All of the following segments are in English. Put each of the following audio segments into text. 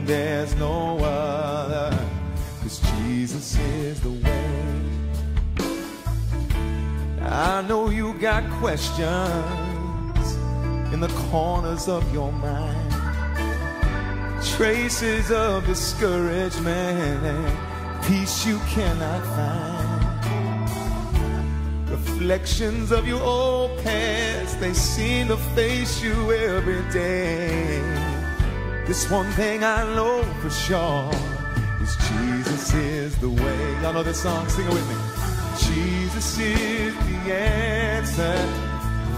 him there's no other, 'cause Jesus is the way. I know you got questions in the corners of your mind, traces of discouragement and peace you cannot find, reflections of your old past, they seem to face you every day. This one thing I know for sure is Jesus is the way. Y'all know this song? Sing it with me. Jesus is the answer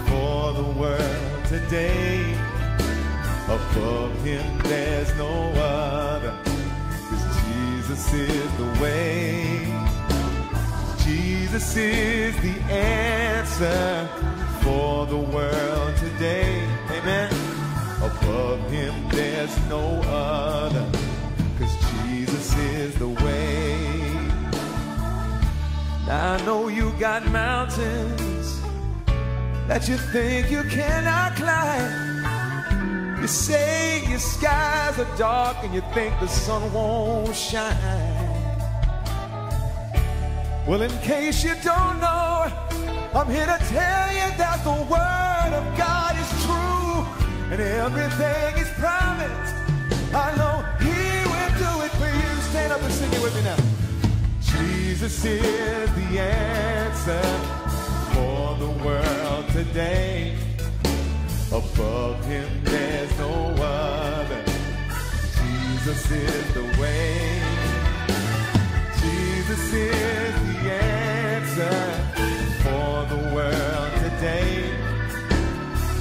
for the world today. Above him there's no other, 'cause Jesus is the way. Jesus is the answer for the world today. Amen. Above him there's no other, 'cause Jesus is the way. Now I know you got mountains that you think you cannot climb. You say your skies are dark and you think the sun won't shine. Well, in case you don't know, I'm here to tell you that the word of God is true, and everything is promised. I know he will do it for you. Stand up and sing it with me now. Jesus is the answer for the world today. Above him there's no other, Jesus is the way. Jesus is the answer for the world today.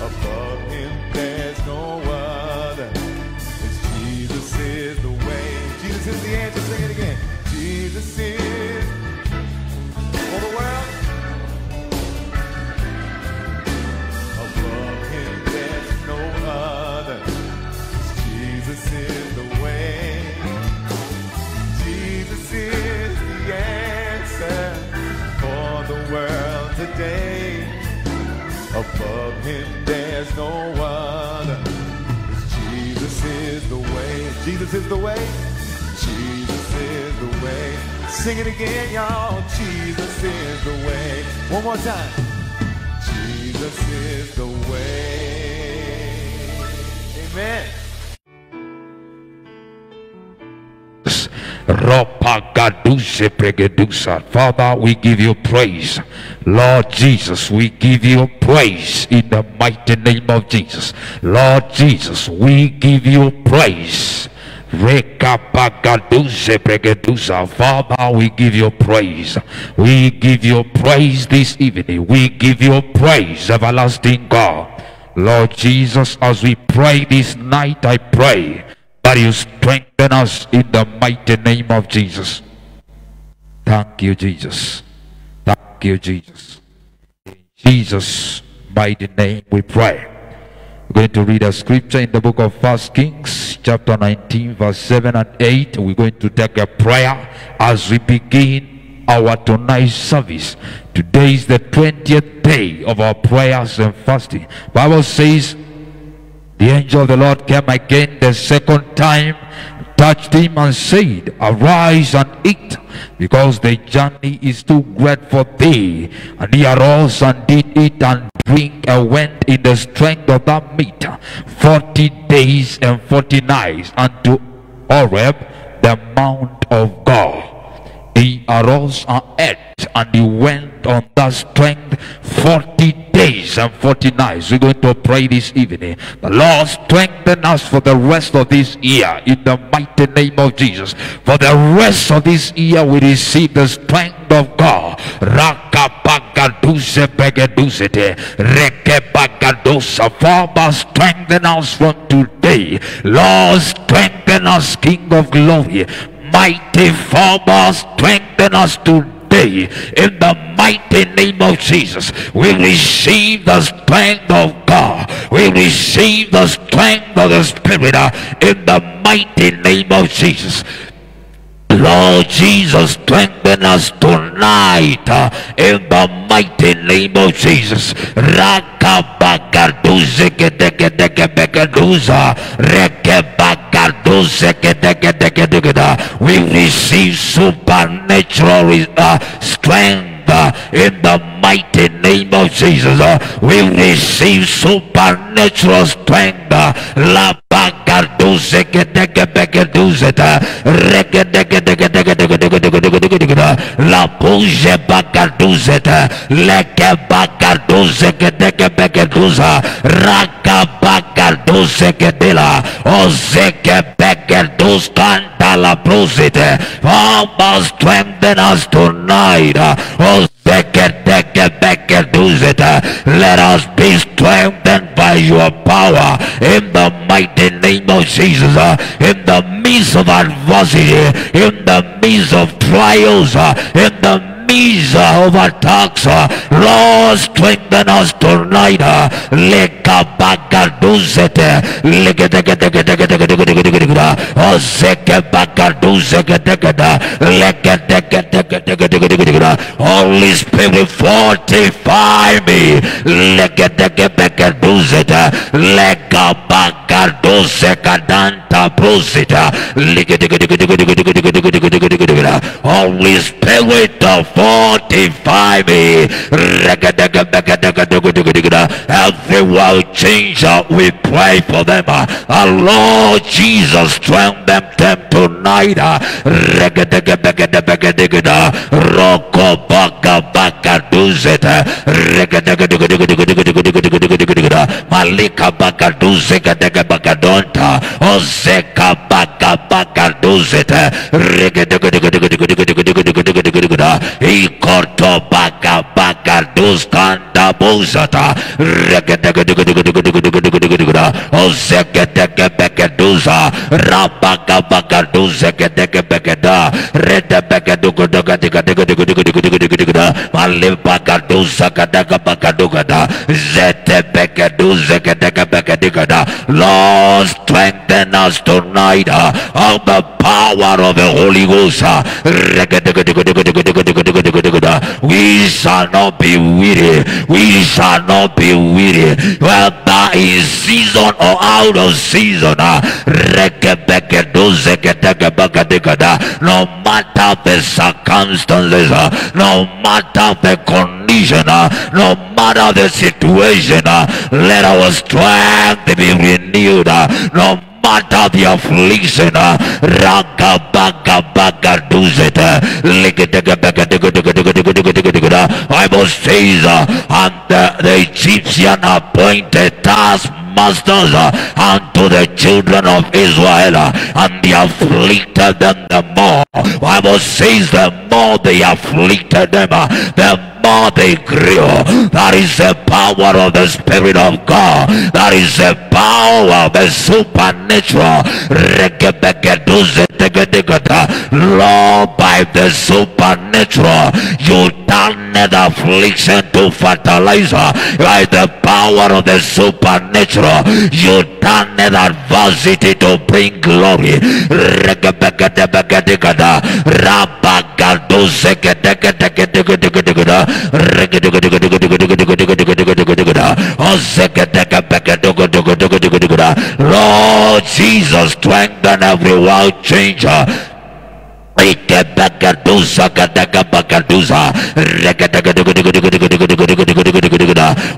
Above him there's no other, 'cause Jesus is the way. Jesus is the answer. Sing it again. Jesus is for the world. Above him there's no other, 'cause Jesus is the way. Jesus is the answer for the world today. Above him there's no other, 'cause Jesus is the way. Jesus is the way. Jesus is the way. Sing it again, y'all. Jesus is the way. One more time. Jesus is the way. Amen. Father, we give you praise. Lord Jesus, we give you praise in the mighty name of Jesus. Lord Jesus, we give you praise. Father, we give you praise. We give you praise this evening. We give you praise, everlasting God. Lord Jesus, as we pray this night, I pray that you strengthen us in the mighty name of Jesus. Thank you, Jesus. Thank you, Jesus. In Jesus' mighty name we pray. We're going to read a scripture in the book of 1 Kings chapter 19 verse 7 and 8. We're going to take a prayer as we begin our tonight's service. Today is the 20th day of our prayers and fasting. Bible says the angel of the Lord came again the second time, touched him and said, "Arise and eat, because the journey is too great for thee." And he arose and did eat and drink, and went in the strength of that meat 40 days and 40 nights unto Horeb, the mount of God. He arose and ate, and he went on that strength 40 days and 40 nights. We're going to pray this evening. The Lord strengthen us for the rest of this year in the mighty name of Jesus. For the rest of this year we receive the strength of God. Father, strengthen us from today. Lord, strengthen us, King of glory. Mighty Father, strengthen us today in the mighty name of Jesus. We receive the strength of God. We receive the strength of the Spirit in the mighty name of Jesus. Lord Jesus, strengthen us tonight in the mighty name of Jesus. We receive supernatural strength in the mighty name of Jesus. We receive supernatural strength. La bagaduze gedegedegeduzeta regedegedegedegedegedegedegedegedegeda la bouge bagaduzeta leke bagaduze gedegedegedegeza raka bagaduze gedela ozeke begeduz kanta la bruzite. Father, strengthen us tonight. Let us be strengthened by your power in the mighty name of Jesus. In the midst of adversity, in the midst of trials, in the midst of attacks, Lord, strengthen us tonight. Holy Spirit, fortify me. Holy Spirit, fortify me. Every world changer, we pray for them. Our Lord Jesus, strengthen them tonight. Roko baka baka duzeta malika baka duzeka deka baka donta ozeka baka baka duzeta ikoto baka baka duzkanda buzata ozeka deka baka duza rabaka baka duzeka deka baka da reda baka dugo doga dika dika dika dika dika dika dika dika malibaka duza kadaka baka duga da zete baka duza kadaka baka dika da. Lord, strengthen us tonight of the power of the Holy Ghost. We shall not be weary. We shall not be weary. Whether in season or out of season, no matter the circumstances, no matter the condition, no matter the situation, let our strength be renewed. No matter the affliction, raga baga baga duzeta Bible says, and the Egyptian appointed taskmasters unto the children of Israel, and they afflicted them the more. Bible says the more they afflicted them, the more they grew. That is the power of the Spirit of God. That is the power of the supernatural. Lord, by the supernatural, you turn the affliction to fertilizer. By the power of the supernatural, you turn the adversity to bring glory. Lord Jesus, strengthen every world changer. Bagaduza Gadaga Bagaduza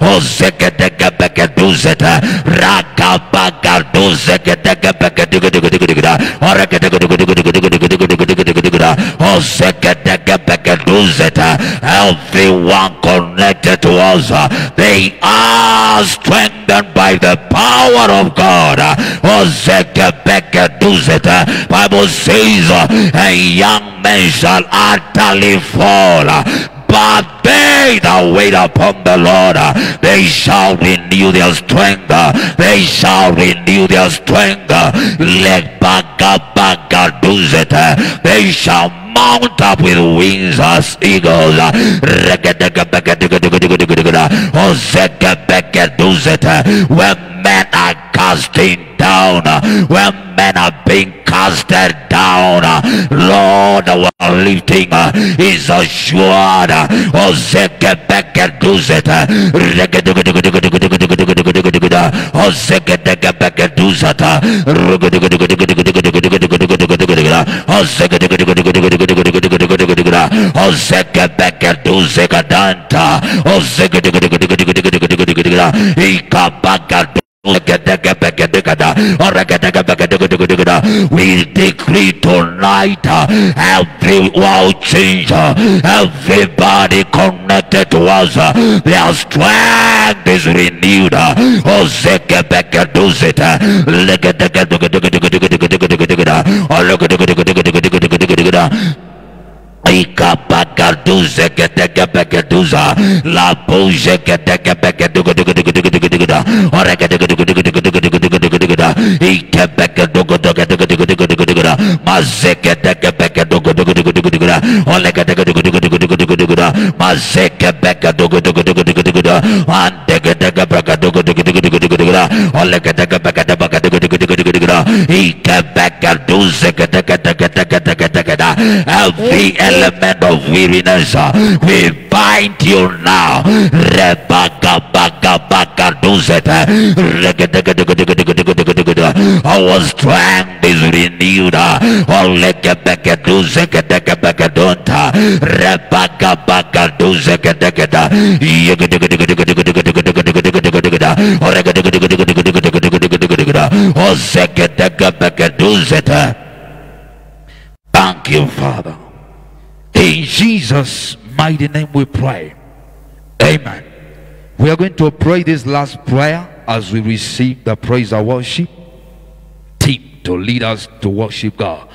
Ozekadega Bagaduzeta Raka Bagaduza Gadaga Bagaduga Ozekadega Bagaduzeta. Everyone connected to us, they are strengthened by the power of God. Ozekadega Bible says, a young man shall utterly fall, but they that wait upon the Lord, they shall renew their strength. They shall renew their strength. They shall mount up with wings as eagles. When men are casting down, when men are being casted down, Lord, our lifting is assured. We decree tonight every world changer, everybody connected to us, their strength is renewed. Ikabagaduze gedegabagaduza la boje gedegabagaduguduguduguduguduguduguduguda oregaduguduguduguduguduguduguduguduguda ikabagaduguduguduguduguduguduguduguda mazegedegabagaduguduguduguduguduguduguda olegaduguduguduguduguduguduguduguda mazegabagaduguduguduguduguduguduguda andegedegabagaduguduguduguduguduguduguda olegaduguduguduguduguduguduguduguda ikabagaduze gedegabagaduguduguduguduguduguda. Every element of weariness, we bind you now. Our strength is renewed. Thank you, Father. In Jesus' mighty name we pray. Amen. We are going to pray this last prayer as we receive the praise and worship team to lead us to worship God.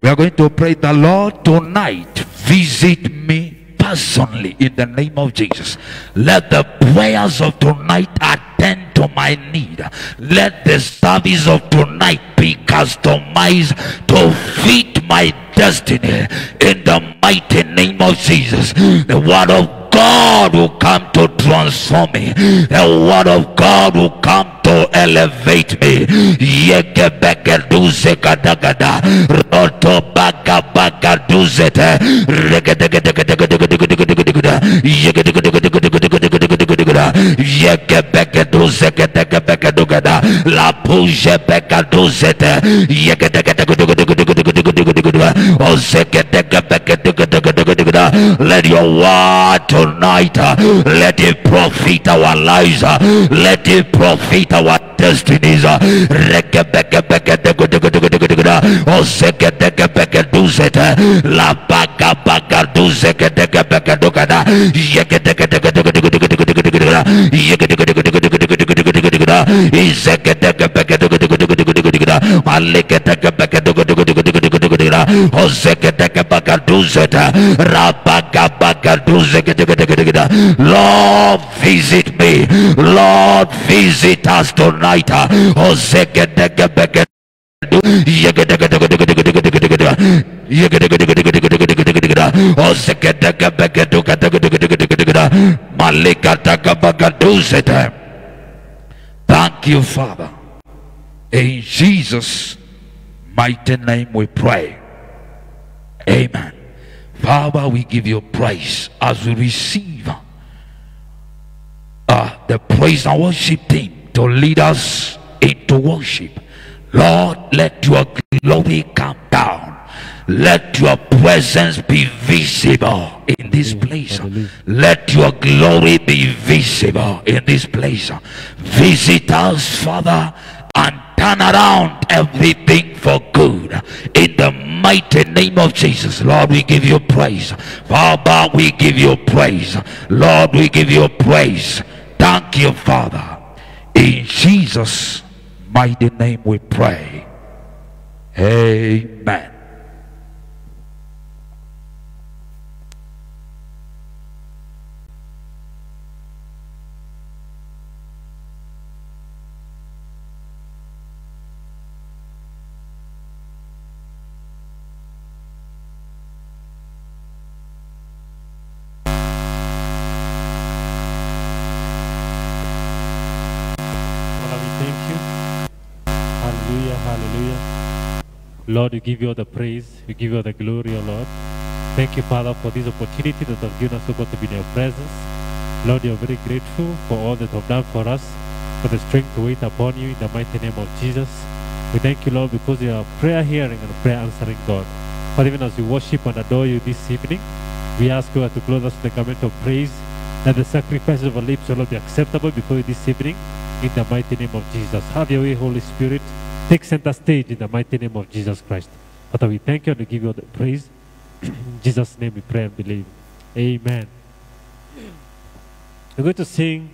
We are going to pray, the Lord tonight visit me personally in the name of Jesus. Let the prayers of tonight attend to my need. Let the service of tonight be customized to fit my destiny in the mighty name of Jesus. The word of God will come to transform me. The word of God will come to elevate me. Let your word tonight, let it profit our lives, let it profit our destinies. Lord, visit me. Lord, visit us tonight. Thank you, Father. In Jesus' mighty name we pray. Amen. Father, we give you praise as we receive the praise and worship team to lead us into worship. Lord, let your glory come down. Let your presence be visible in this place. Let your glory be visible in this place. Visit us, Father, and turn around everything for good in the mighty name of Jesus. Lord, we give you praise. Father, we give you praise. Lord, we give you praise. Thank you, Father. In Jesus' mighty name we pray. Amen. Lord, we give you all the praise, we give you all the glory, O Lord. Thank you, Father, for this opportunity that you have given us, O God, to be in your presence. Lord, we are very grateful for all that you have done for us, for the strength to wait upon you in the mighty name of Jesus. We thank you, Lord, because you are prayer hearing and prayer answering God. But even as we worship and adore you this evening, we ask you to clothe us with the garment of praise, that the sacrifices of our lips will be acceptable before you this evening, in the mighty name of Jesus. Have your way, Holy Spirit. Take center stage in the mighty name of Jesus Christ. Father, we thank you and we give you all the praise. In Jesus' name we pray and believe. Amen. We're going to sing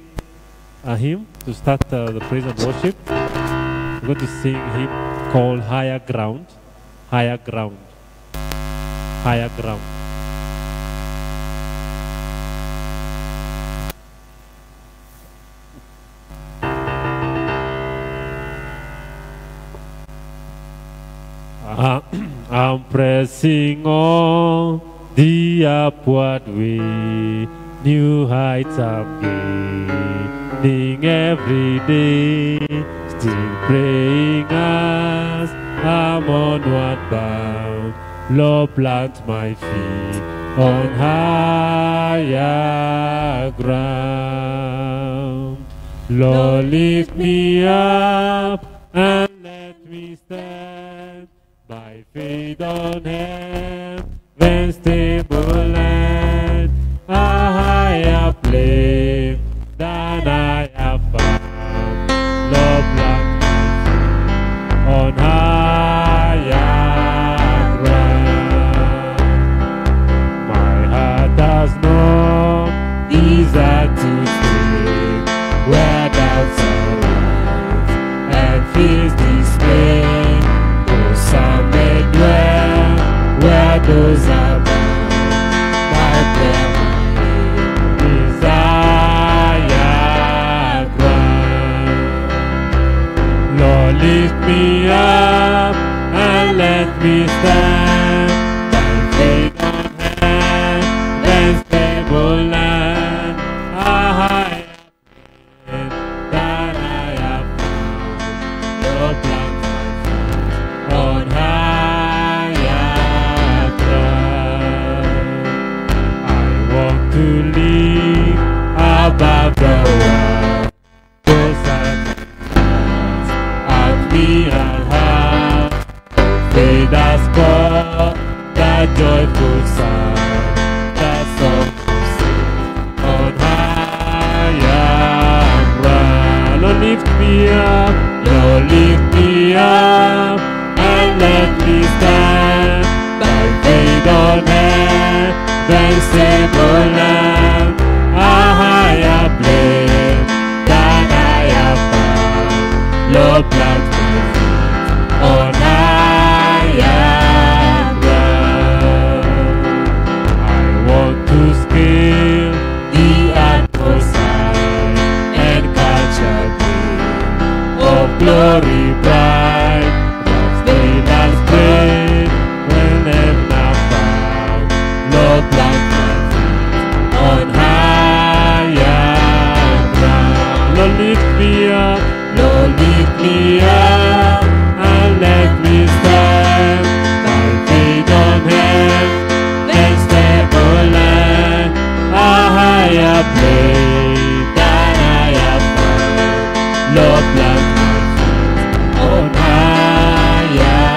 a hymn to start the praise and worship. We're going to sing a hymn called Higher Ground. Higher Ground. Higher Ground. I'm pressing on the upward way, new heights I'm gaining every day, still praying as I'm onward bound. Lord, plant my feet on higher ground. Lord, lift me up and let me stand by faith on heaven's stable land, a higher plane than I have found. Lord, plant my feet on higher ground. My heart has no desire to stay where doubts arise and fears dismay. Some may dwell where those are bound. My prayer, my desire ground. Lord, lift me up and let me stand by faith on heaven's stable land, a higher plane than I have found. Lord, plant my feet on higher ground. I want to live above the world, those at me and heart. Faith has called that joyful sound, that song to sing on higher ground. Lord, lift me up, Lord, lift me up, and let me stand by faith on heaven's stable land, a higher plane than I have found. Lord, plant my feet on higher ground. I want to scale the atmosphere and catch a gleam of glory bright. That's great when I'm not found. Lord, plant my feet on higher ground. Lord, lift me up, Lord, lift me up, and let me stand by faith on heaven's stable land, a higher plane than I have found. Lord, plant my feet on higher.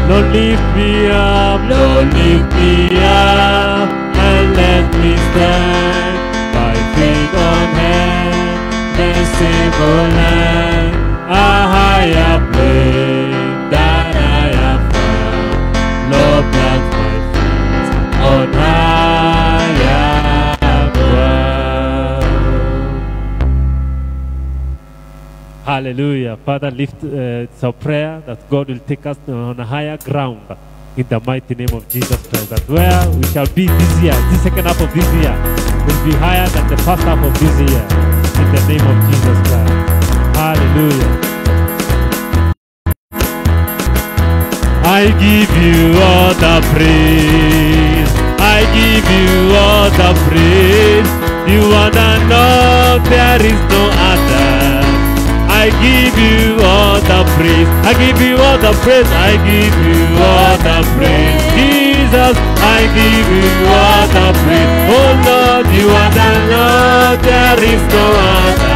Lord, lift me up, Lord, lift me up, and let me stand by faith on heaven's stable land, a higher plane than I have found. Lord, plant my feet on higher ground. Hallelujah. Father, lift it's our prayer that God will take us on a higher ground in the mighty name of Jesus Christ. That where we shall be this year, this second half of this year, will be higher than the first half of this year in the name of Jesus Christ. Hallelujah. I give you all the praise. I give you all the praise. You wanna know there is no other. I give you all the praise. I give you all the praise. I give you all the praise. Jesus, I give you all the praise. Oh Lord, you wanna know there is no other.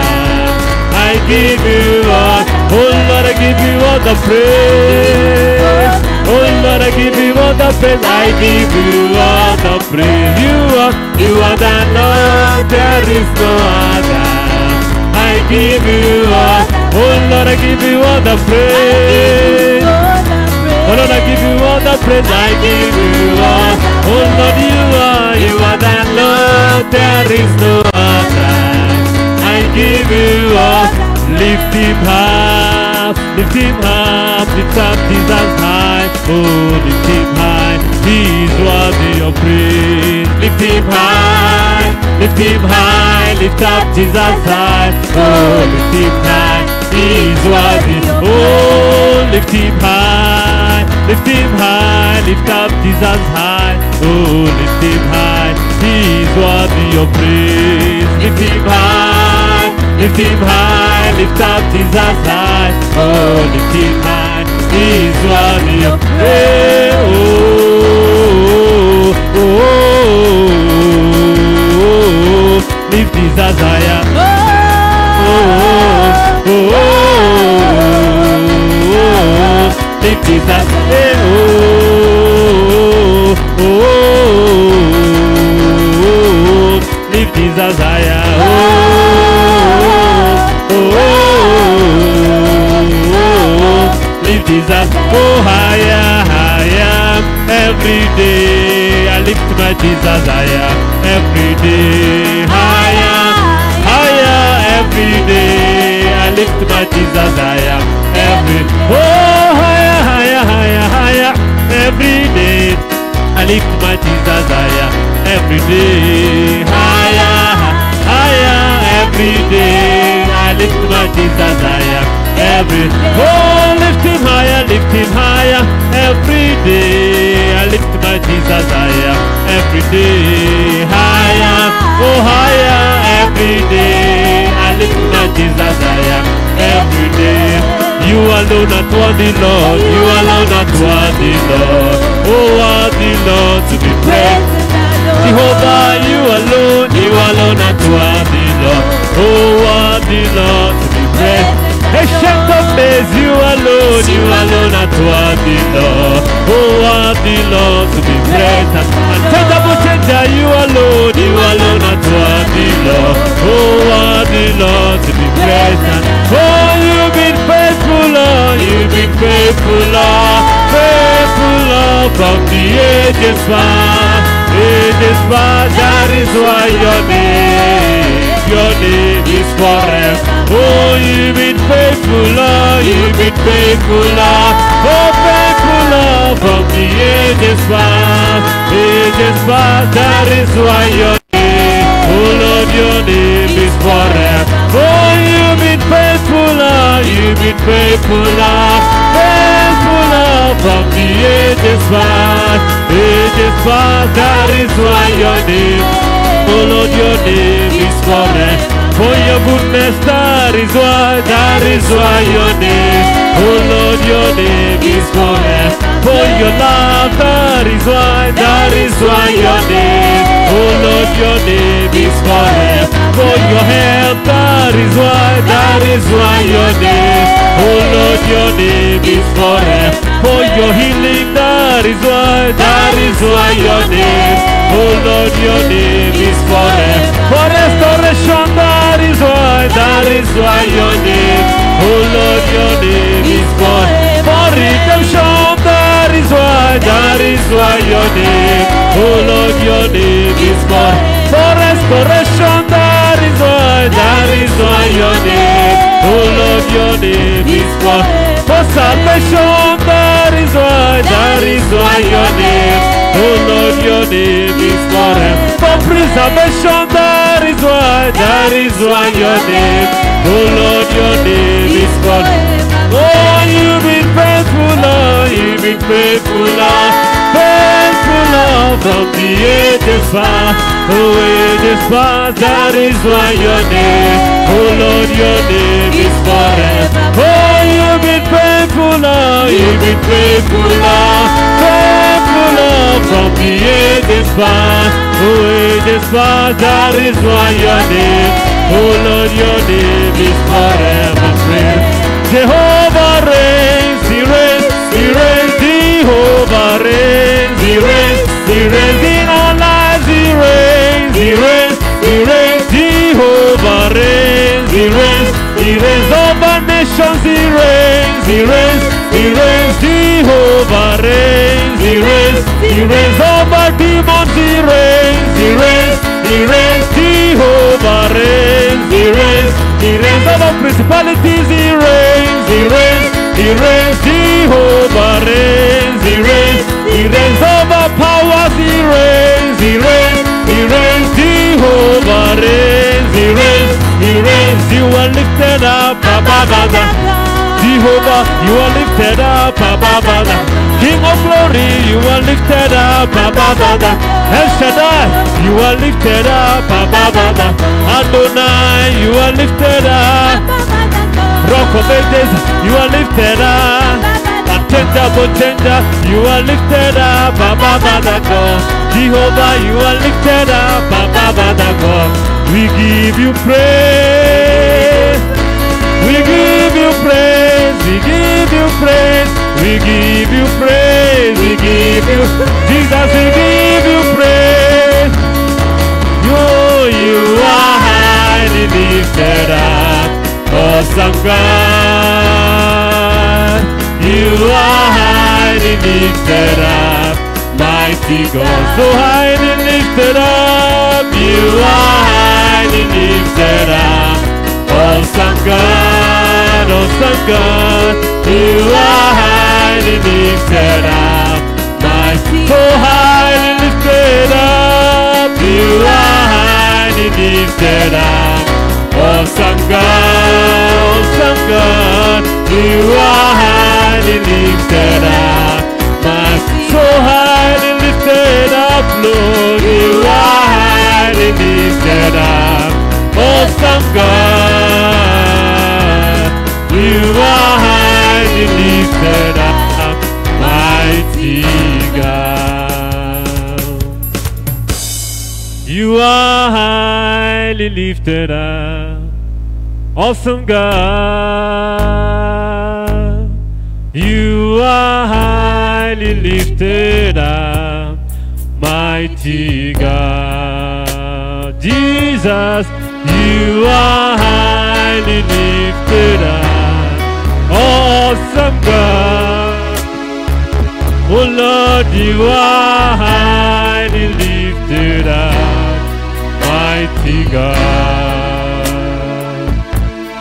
I give you all. Oh Lord, I give you all the praise. Oh Lord, I I give you all the praise. I give you all the praise. You are the Lord, there is no other. I give you all, oh Lord, I give you all the praise. Oh Lord, I give you all the praise. I give you all. Oh Lord, you are the Lord, there is no other. I give you all. Lift him up, lift him up, lift up Jesus high. Oh, lift him high, he is worthy of praise. Lift him high, lift him high, lift up Jesus high. Oh, lift him high, he is worthy. Oh, lift him high, lift him high, lift up Jesus high. Oh, lift him high, he is worthy of praise. Lift him high, lift him high, lift up Jesus high. Oh, lift him high, he is worthy of praise. Oh, oh, oh, lift Jesus higher. Oh, oh, oh, lift Jesus higher. Oh, oh, oh, lift Jesus higher. Lift Jesus, oh higher, higher, every day. I lift my Jesus higher, every day. Higher, higher, every day. I lift my Jesus higher, every. Oh higher, higher, higher, higher, every day. I lift my Jesus higher, every day. Higher, higher, every day. I lift my Jesus higher, every. Oh, lift him higher, every day. I lift my Jesus higher, every day. Higher, oh higher, every day. I lift my Jesus higher, every day. You alone are worthy, Lord. You alone are worthy, Lord. Oh, worthy, Lord, to be praised. Jehovah, you alone are worthy, Lord. Oh, worthy, Lord, to be praised. Ancient of days, you alone are worthy, Lord. Oh, worthy, Lord, to be praised. Unchangeable changer, you alone are worthy, Lord. Oh, worthy, Lord, to be praised. Oh, you've been faithful, Lord. You've been faithful, Lord. Faithful, Lord, from the ages past. Ages past, that is why your name is forever. Oh, you've been faithful, Lord. You've been faithful, Lord. Oh, faithful, Lord, from the ages past. Ages past, that is why your name, oh Lord, your name is forever. Oh, you've been faithful, Lord. You've been faithful, Lord. Faithful, Lord, from the ages past. Ages past, that is why your name, oh Lord, your name is forever. For your goodness, that is why your name, oh Lord, your name is forever. For your love, that is why your name, oh Lord, your name is forever. For your help, that is why your name, oh Lord, your name is forever. For your healing, that is why your name, oh Lord, your name is forever. For restoration, that is why your name, oh Lord, your name is forever. For redemption, that is why your name, oh Lord, your name is forever. For restoration, that is why your name, oh Lord, your name is forever. For salvation, that is why your name, oh Lord, your name is forever. For preservation, that is why your name, oh Lord, your name is forever. Oh, you've been faithful, Lord. You've been faithful, Lord. Faithful, Lord, from the ages past. Oh, ages past, that is why your name, oh Lord, your name is forever. Oh, you've been faithful, Lord. You've been faithful, Lord. Faithful, Lord, from the ages past. Oh, ages past, that is why your name, oh Lord, your name is forever praised. Jehovah reigns, he reigns, he reigns, Jehovah reigns. He reigns in our lives. He reigns, He reigns, He reigns. Jehovah reigns, He reigns, He reigns over nations. He reigns, He reigns, He reigns. Jehovah reigns, He reigns, He reigns over demons. He reigns, He reigns, He reigns. Jehovah reigns, He reigns, He reigns over principalities. He reigns, He reigns, He reigns. Jehovah reigns, He reigns, He reigns over powers. He reigns, He reigns, He reigns. Jehovah reigns, He reigns, He reigns. You are lifted up, Baba. Jehovah, you are lifted up, Baba. King of glory, you are lifted up, Baba. El Shaddai, you are lifted up, Baba. Adonai, you are lifted up. Rock of Ages, you are lifted up. Tender, you are lifted up, Baba God. Jehovah, you are lifted up, Baba God. We give you praise. We give you praise. We give you praise. We give you praise. We give you Jesus. We give you praise. You are highly lifted up, awesome God. You are highly lifted up, mighty God. So highly lifted up. You are highly lifted up, awesome God, awesome God. You are highly lifted up, mighty. So highly lifted up. You are highly lifted up, awesome God, awesome God. You are highly lifted up, mighty. So highly lifted up, Lord. You are highly lifted up, awesome God. You are highly lifted up, mighty God. You are highly lifted up, awesome God. You are highly lifted up, mighty God. Jesus, you are highly lifted up, awesome God. Oh Lord, you are highly lifted up, mighty God.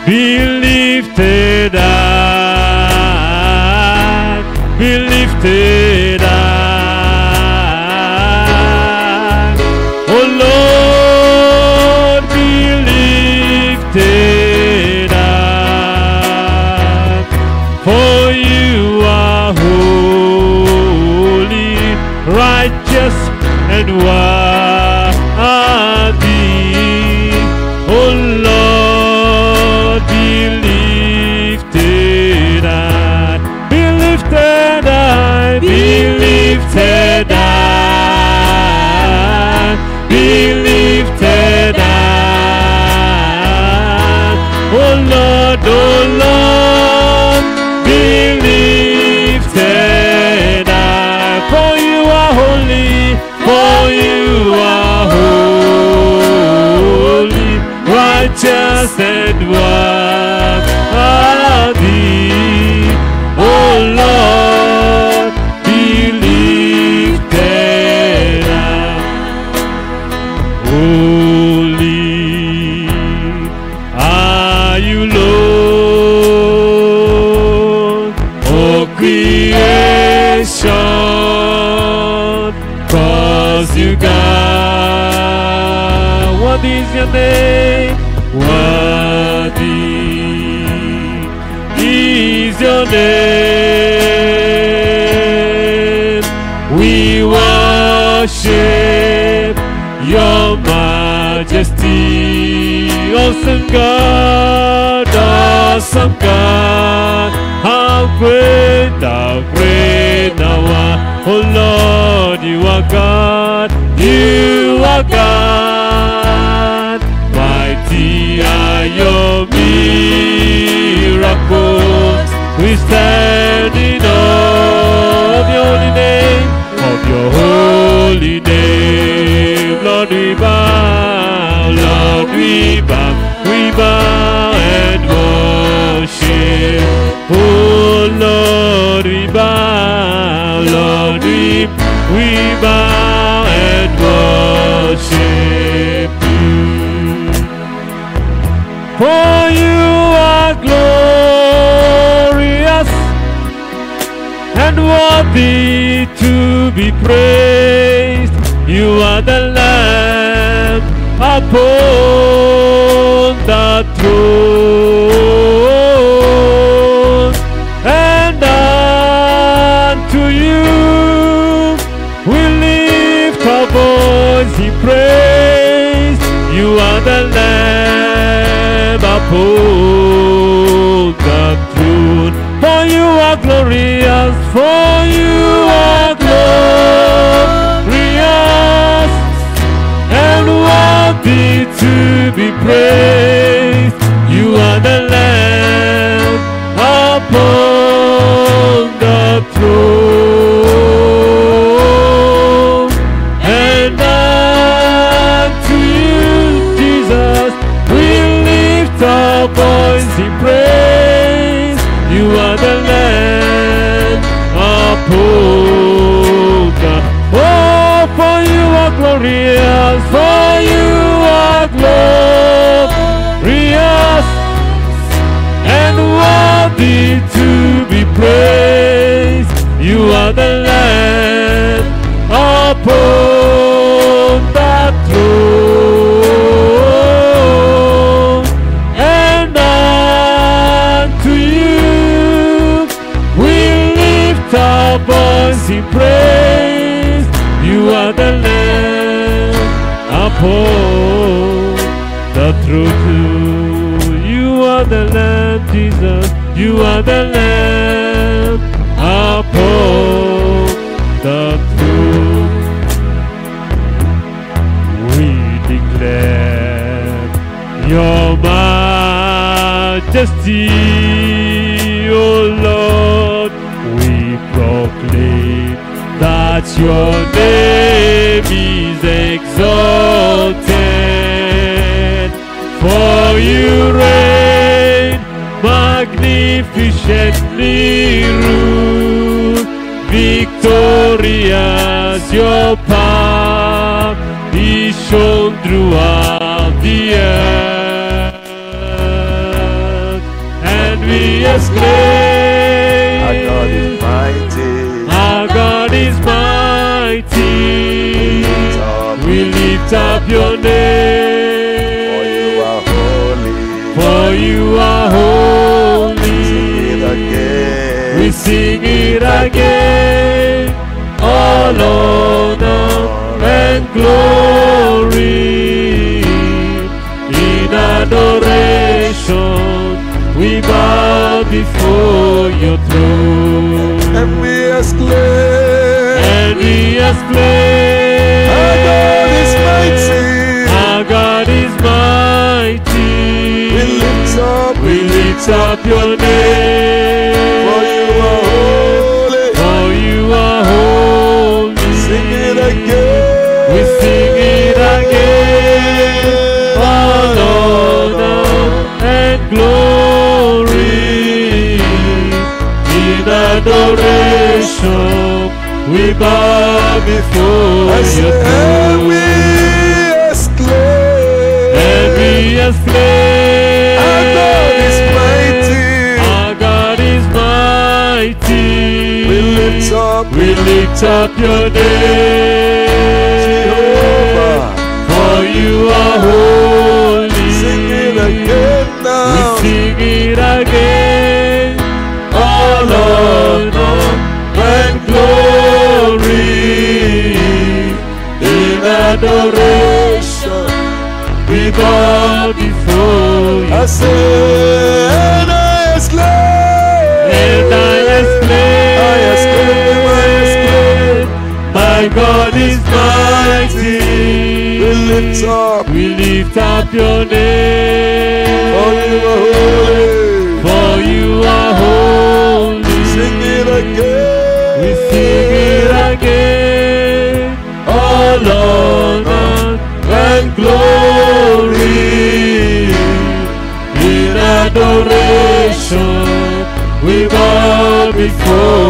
Be lifted up, be lifted up. Oh Lord, be lifted up. For you are holy, righteous, and worthy. Oh Lord, be lifted up, be lifted up, be lifted up, be lifted up. Oh Lord, be lifted up. For you are holy, for you are holy, righteous and worthy. Oh Lord, be lifted up. Holy are you, Lord, oh creation, 'cause you God. What is your name? Worthy is your name. We worship your majesty. Awesome God, awesome God. How great thou art. Oh Lord, you are God. You are God. Mighty are your miracles. We stand in awe of your holy name, of your holy we bow and worship. Oh Lord, we bow, Lord, we bow and worship you. For you are glorious and worthy to be praised. You are the Lamb upon the throne, and unto you we lift our voice in praise. You are the Lamb upon the throne. For you are glorious, for you are glorious and worthy to be praised. You are the Lamb upon the throne, and unto you, Jesus, we lift our voice in praise. You are the Lamb upon the. Oh, for you are glorious, for you are glorious and worthy to be praised. You are the Lamb upon the throne, and unto you we lift our voice in praise. You are the Lamb upon the throne. You are the Lamb, Jesus. You are the Lamb upon the throne. We declare your majesty, O Lord. We proclaim that your name is exalted. For you reign magnificently, rule victorious. Your power is shown throughout the earth, and we exclaim, Our God is mighty. our God is mighty. We lift up your name. For you are holy. We sing it again. All honor and glory. In adoration we bow before your throne. And we exclaim, our God is mighty. Our God is mighty. We lift up your name. For you are holy. For you are holy. Sing it again. We sing it again. All honor and glory. In adoration we bow before your throne. And we exclaim, our God is mighty. Our God is mighty. We lift up your name. Jehovah. For you are holy. Sing it again now. We sing it again. All honor and glory. In adoration we bow before you. I say, and I exclaim, my God is mighty. We lift up your name. for you are holy. For you are holy. Sing it again. We sing it again. All honor and glory.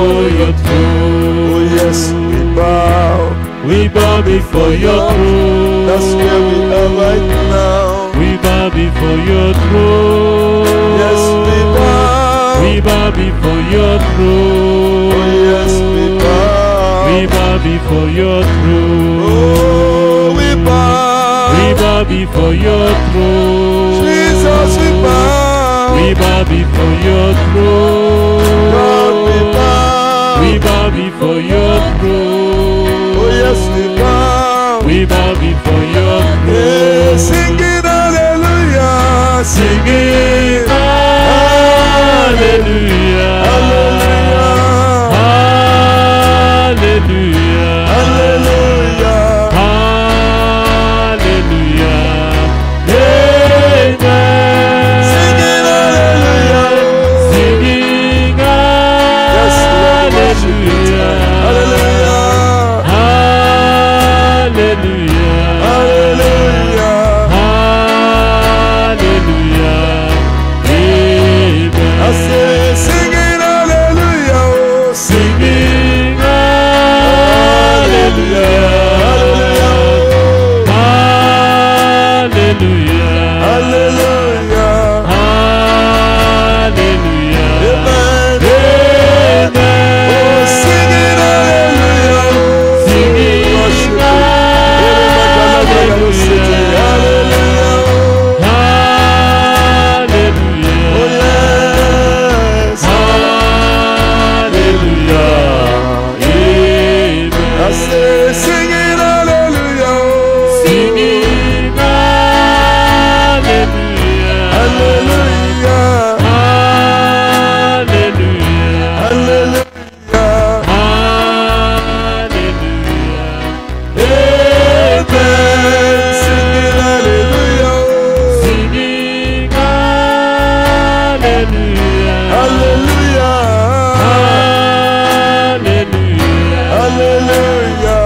before your throne. Oh yes, we bow. We bow before your throne. That's where we are right now. We bow before your throne. Yes, we bow. We bow before your throne. Oh yes, we bow. We bow before your throne. Oh, we bow. We bow before your throne. Jesus, we bow. We bow before your throne. God, we bow. We bow before your throne. Oh yes, we bow. We bow before your Yeah, throne. singing hallelujah, Singing hallelujah. hallelujah, Hallelujah. hallelujah. Hallelujah. Amen. Singing hallelujah. Singing Yes, Lord, worship you. hallelujah. Hallelujah, Hallelujah. hallelujah. Hallelujah. Amen. I say, singing hallelujah, oh, Singing hallelujah. hallelujah, Hallelujah. hallelujah. Hallelujah. Amen. Amen. Oh, singing hallelujah, oh, Singing worship you. hallelujah. Hallelujah, oh, Hallelujah. oh, yes. Hallelujah. Amen. I say, singing hallelujah, oh, Singing hallelujah. hallelujah, Hallelujah. hallelujah. Hallelujah. Amen. Singing hallelujah, oh, Singing hallelujah. hallelujah, Hallelujah. hallelujah,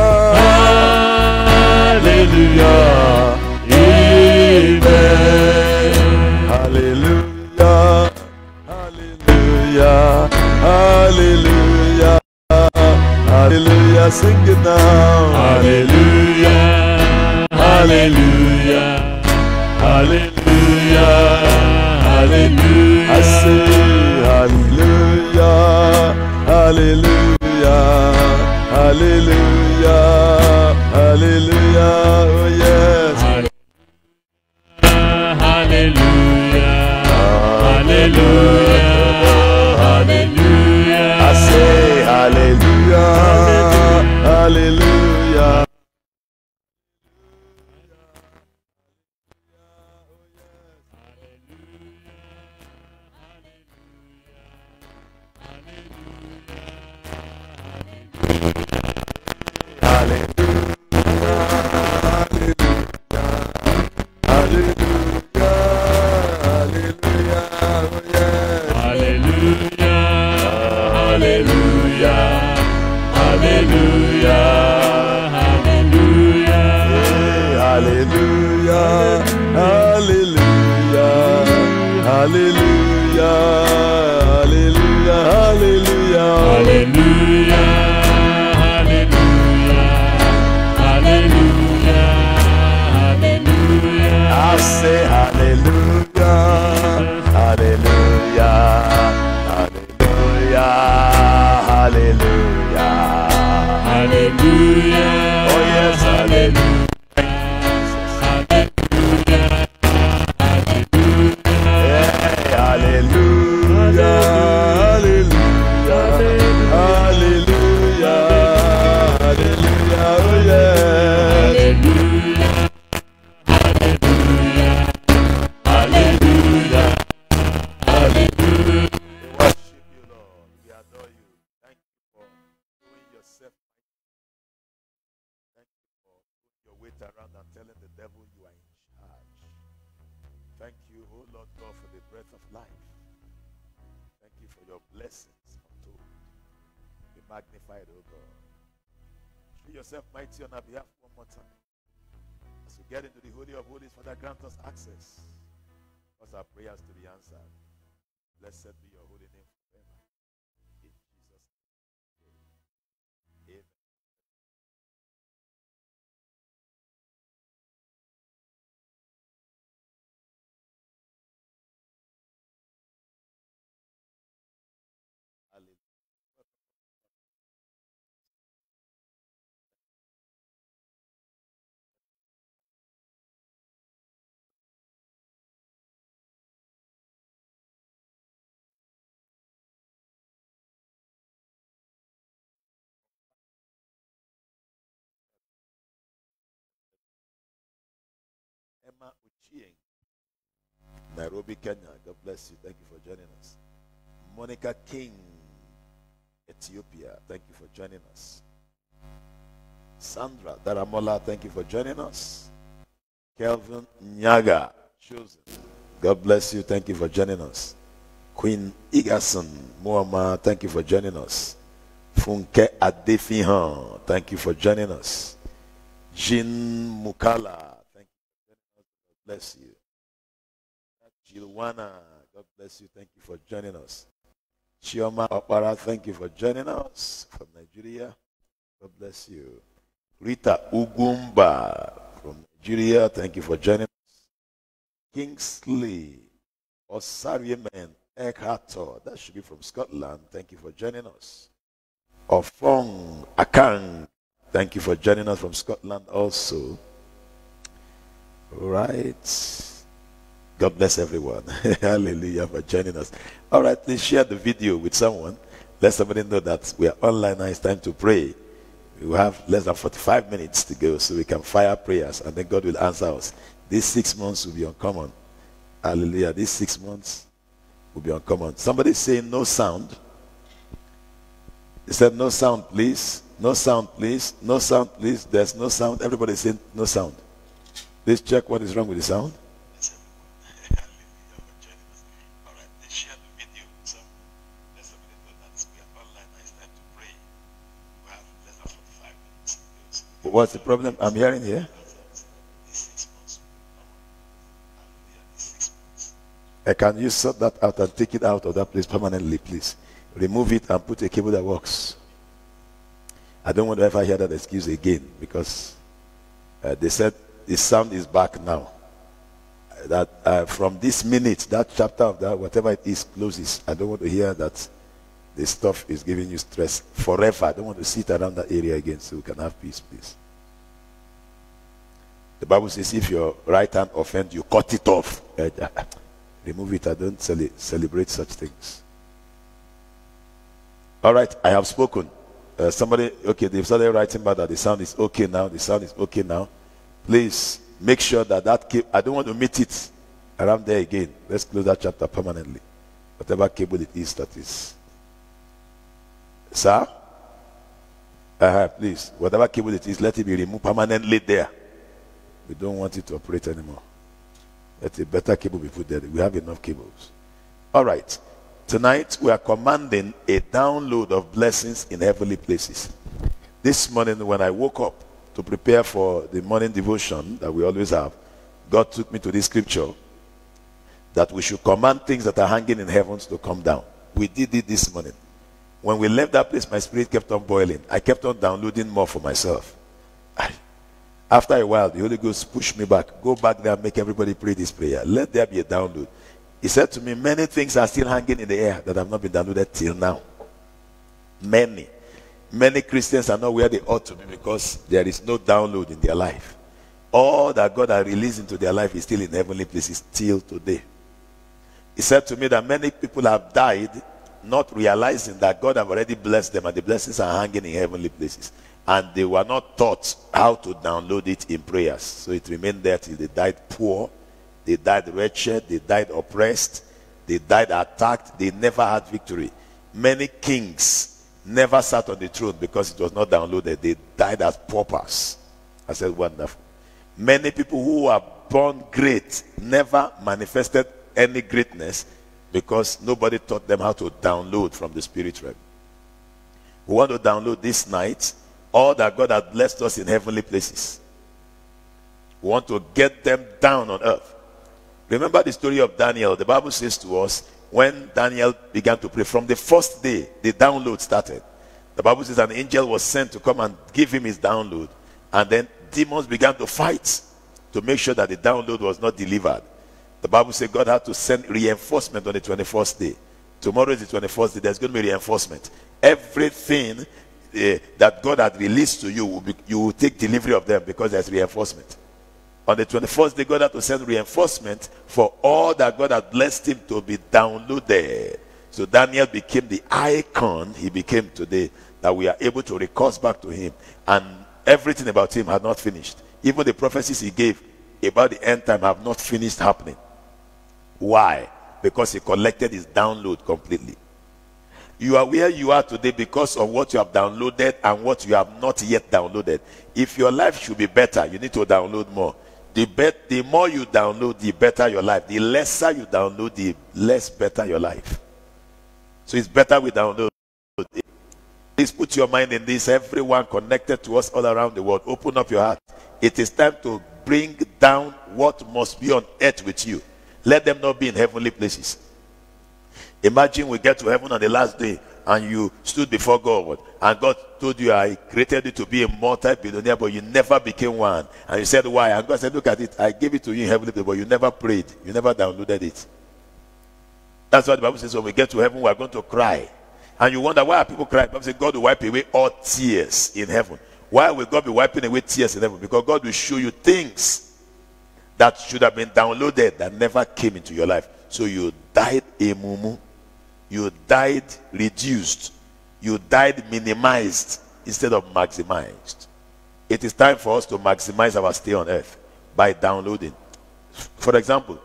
Hallelujah. Amen. hallelujah, hallelujah, hallelujah, hallelujah. Sing it now. Hallelujah. Hallelujah. Hallelujah. Hallelujah. I say hallelujah, hallelujah, hallelujah, hallelujah. Oh yes. Hallelujah. Hallelujah. Hallelujah. I say hallelujah, hallelujah. Around and telling the devil you are in charge. Thank you, oh Lord God, for the breath of life. Thank you for your blessings untold. Be magnified, oh God. Show yourself mighty on our behalf one more time. As we get into the Holy of Holies, Father, grant us access. Cause our prayers to be answered. Blessed be your holy name forever. Emma Uchieng, Nairobi, Kenya. God bless you. Thank you for joining us. Monica King, Ethiopia. Thank you for joining us. Sandra Daramola, thank you for joining us. Kelvin Nyaga, chosen. God bless you. Thank you for joining us. Queen Igerson Muama, thank you for joining us. Funke Adefihan, thank you for joining us. Jean Mukala, thank you for joining us. God bless you. Jilwana, God bless you. Thank you for joining us. Chioma Opara, thank you for joining us from Nigeria. God bless you. Rita Ugumba from Nigeria, thank you for joining us. Kingsley Osariemen Ekhator, that should be from Scotland, thank you for joining us. Ofong Akang, thank you for joining us from Scotland also. All right. God bless everyone. Hallelujah for joining us. All right, please share the video with someone. Let somebody know that we are online now. It's time to pray. We have less than 45 minutes to go, so we can fire prayers, and then God will answer us. These 6 months will be uncommon. Hallelujah. These 6 months will be uncommon. Somebody saying no sound. He said no sound, please. No sound, please. No sound, please. There's no sound. Everybody saying no sound. Please check what is wrong with the sound. What's the problem I'm hearing here? Can you sort that out and take it out of that place permanently, please? Remove it and put a cable that works. I don't want to ever hear that excuse again, because they said the sound is back now. That from this minute, that chapter of that, whatever it is, closes. I don't want to hear that this stuff is giving you stress forever. I don't want to sit around that area again, so we can have peace, please. The Bible says if your right hand offends, you cut it off. Remove it. I don't celebrate such things. All right, I have spoken. Somebody, okay, they've started writing about that the sound is okay now. The sound is okay now. Please make sure that I don't want to meet it around there again. Let's close that chapter permanently. Whatever cable it is, that is. Sir? Please, whatever cable it is, let it be removed permanently there. We don't want it to operate anymore. Let a better cable be put there. We have enough cables. All right. Tonight, we are commanding a download of blessings in heavenly places. This morning, when I woke up to prepare for the morning devotion that we always have, God took me to this scripture that we should command things that are hanging in heavens to come down. We did it this morning. When we left that place, my spirit kept on boiling. I kept on downloading more for myself. After a while, the Holy Ghost pushed me back. Go back there and make everybody pray this prayer. Let there be a download. He said to me, many things are still hanging in the air that have not been downloaded till now. Many Christians are not where they ought to be because there is no download in their life. All that God has released into their life is still in heavenly places till today. He said to me that many people have died not realizing that God have already blessed them and the blessings are hanging in heavenly places. And they were not taught how to download it in prayers. So it remained there till they died poor, they died wretched, they died oppressed, they died attacked, they never had victory. Many kings never sat on the throne because it was not downloaded. They died as paupers. I said, wonderful. Many people who were born great never manifested any greatness because nobody taught them how to download from the spirit realm. We want to download this night all that God has blessed us in heavenly places. We want to get them down on earth. Remember the story of Daniel. The Bible says to us, when Daniel began to pray, from the first day, the download started. The Bible says an angel was sent to come and give him his download. And then demons began to fight to make sure that the download was not delivered. The Bible says God had to send reinforcement on the 21st day. Tomorrow is the 21st day. There's going to be reinforcement. Everything that God had released to you, you will take delivery of them because there's reinforcement. On the 21st day, God had to send reinforcement for all that God had blessed him to be downloaded. So Daniel became the icon he became today, that we are able to recourse back to him. And everything about him had not finished. Even the prophecies he gave about the end time have not finished happening. Why? Because he collected his download completely. You are where you are today because of what you have downloaded and what you have not yet downloaded. If your life should be better, you need to download more. The more you download, the better your life. The lesser you download, the less better your life. So it's better we download. Please put your mind in this. Everyone connected to us all around the world, open up your heart. It is time to bring down what must be on earth with you. Let them not be in heavenly places. Imagine we get to heaven on the last day and you stood before God and God told you, I created you to be a multi-billionaire, but you never became one. And you said, why? And God said, look at it. I gave it to you in heavenly place, but you never prayed. You never downloaded it. That's what the Bible says. When we get to heaven, we are going to cry. And you wonder, why are people crying? The Bible says God will wipe away all tears in heaven. Why will God be wiping away tears in heaven? Because God will show you things that should have been downloaded that never came into your life. So you died a mumu. You died reduced. You died minimized instead of maximized. It is time for us to maximize our stay on earth by downloading. For example,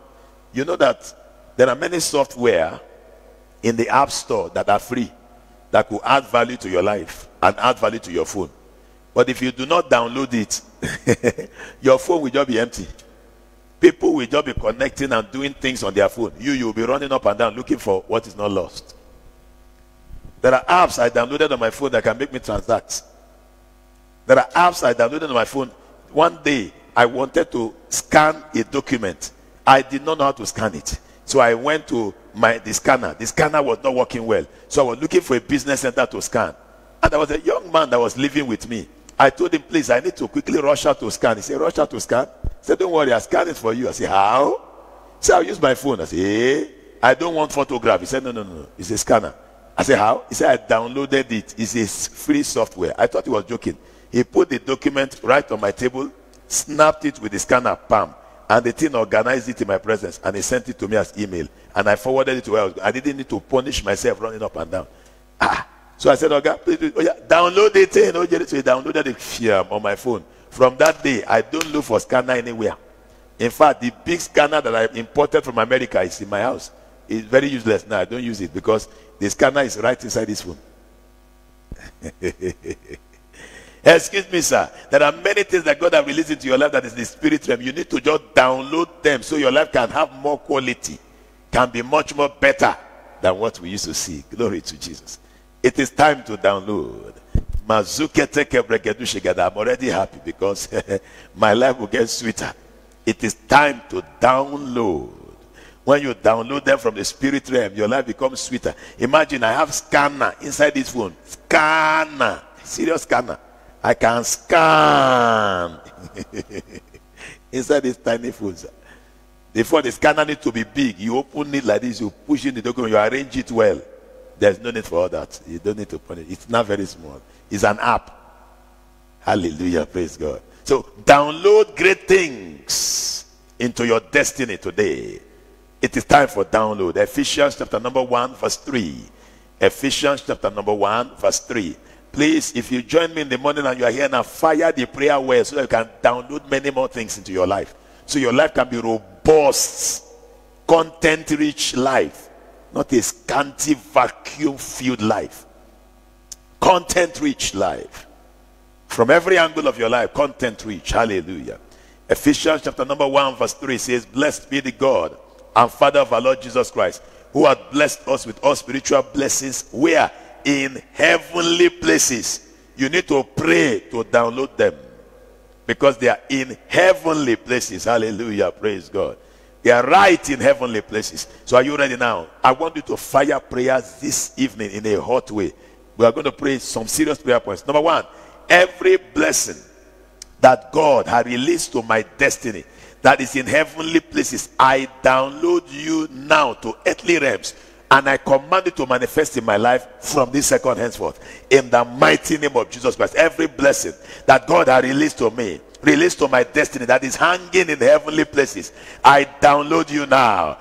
you know that there are many software in the App Store that are free, that could add value to your life and add value to your phone. But if you do not download it, your phone will just be empty. People will just be connecting and doing things on their phone. You will be running up and down looking for what is not lost. There are apps I downloaded on my phone that can make me transact. There are apps I downloaded on my phone. One day, I wanted to scan a document. I did not know how to scan it. So I went to the scanner. The scanner was not working well. So I was looking for a business center to scan. And there was a young man that was living with me. I told him, please, I need to quickly rush out to scan. He said, rush out to scan? He said, don't worry, I'll scan it for you. I said, how? He said, I'll use my phone. I said, hey, I don't want photograph. He said, no. It's a scanner. I said, how? He said, I downloaded it. It's a free software. I thought he was joking. He put the document right on my table, snapped it with the scanner, bam. And the thing organized it in my presence. And he sent it to me as email. And I forwarded it to where I didn't need to punish myself running up and down. So I said, okay, please, download it. So he downloaded it on my phone. From that day, I don't look for scanner anywhere. In fact, the big scanner that I imported from America is in my house. It's very useless now. I don't use it because the scanner is right inside this phone. Excuse me, sir. There are many things that God has released into your life that is the spirit realm. You need to just download them so your life can have more quality, can be much more better than what we used to see. Glory to Jesus. It is time to download. I'm already happy because my life will get sweeter. It is time to download. When you download them from the spirit realm, your life becomes sweeter. Imagine I have scanner inside this phone. Scanner. Serious scanner. I can scan inside this tiny phone. Before the scanner needs to be big, you open it like this, you push in the document, you arrange it well. There's no need for all that. You don't need to put it. It's not very small. It's an app. Hallelujah. Praise God. So download great things into your destiny today. It is time for download. Ephesians chapter number 1 verse 3. Ephesians chapter number 1 verse 3. Please, if you join me in the morning and you are here now, fire the prayer well so that you can download many more things into your life. So your life can be robust, content-rich life. Not a scanty, vacuum-filled life. Content-rich life. From every angle of your life, content-rich. Hallelujah. Ephesians chapter number 1 verse 3 says, blessed be the God and Father of our Lord Jesus Christ, who hath blessed us with all spiritual blessings. Where? In heavenly places. You need to pray to download them. Because they are in heavenly places. Hallelujah. Praise God. They are right in heavenly places. So are you ready now? I want you to fire prayers this evening in a hot way. We are going to pray some serious prayer points. Number 1, every blessing that God has released to my destiny that is in heavenly places, I download you now to earthly realms. And I command it to manifest in my life from this second henceforth. In the mighty name of Jesus Christ. Every blessing that God has released to me, released to my destiny that is hanging in heavenly places, I download you now.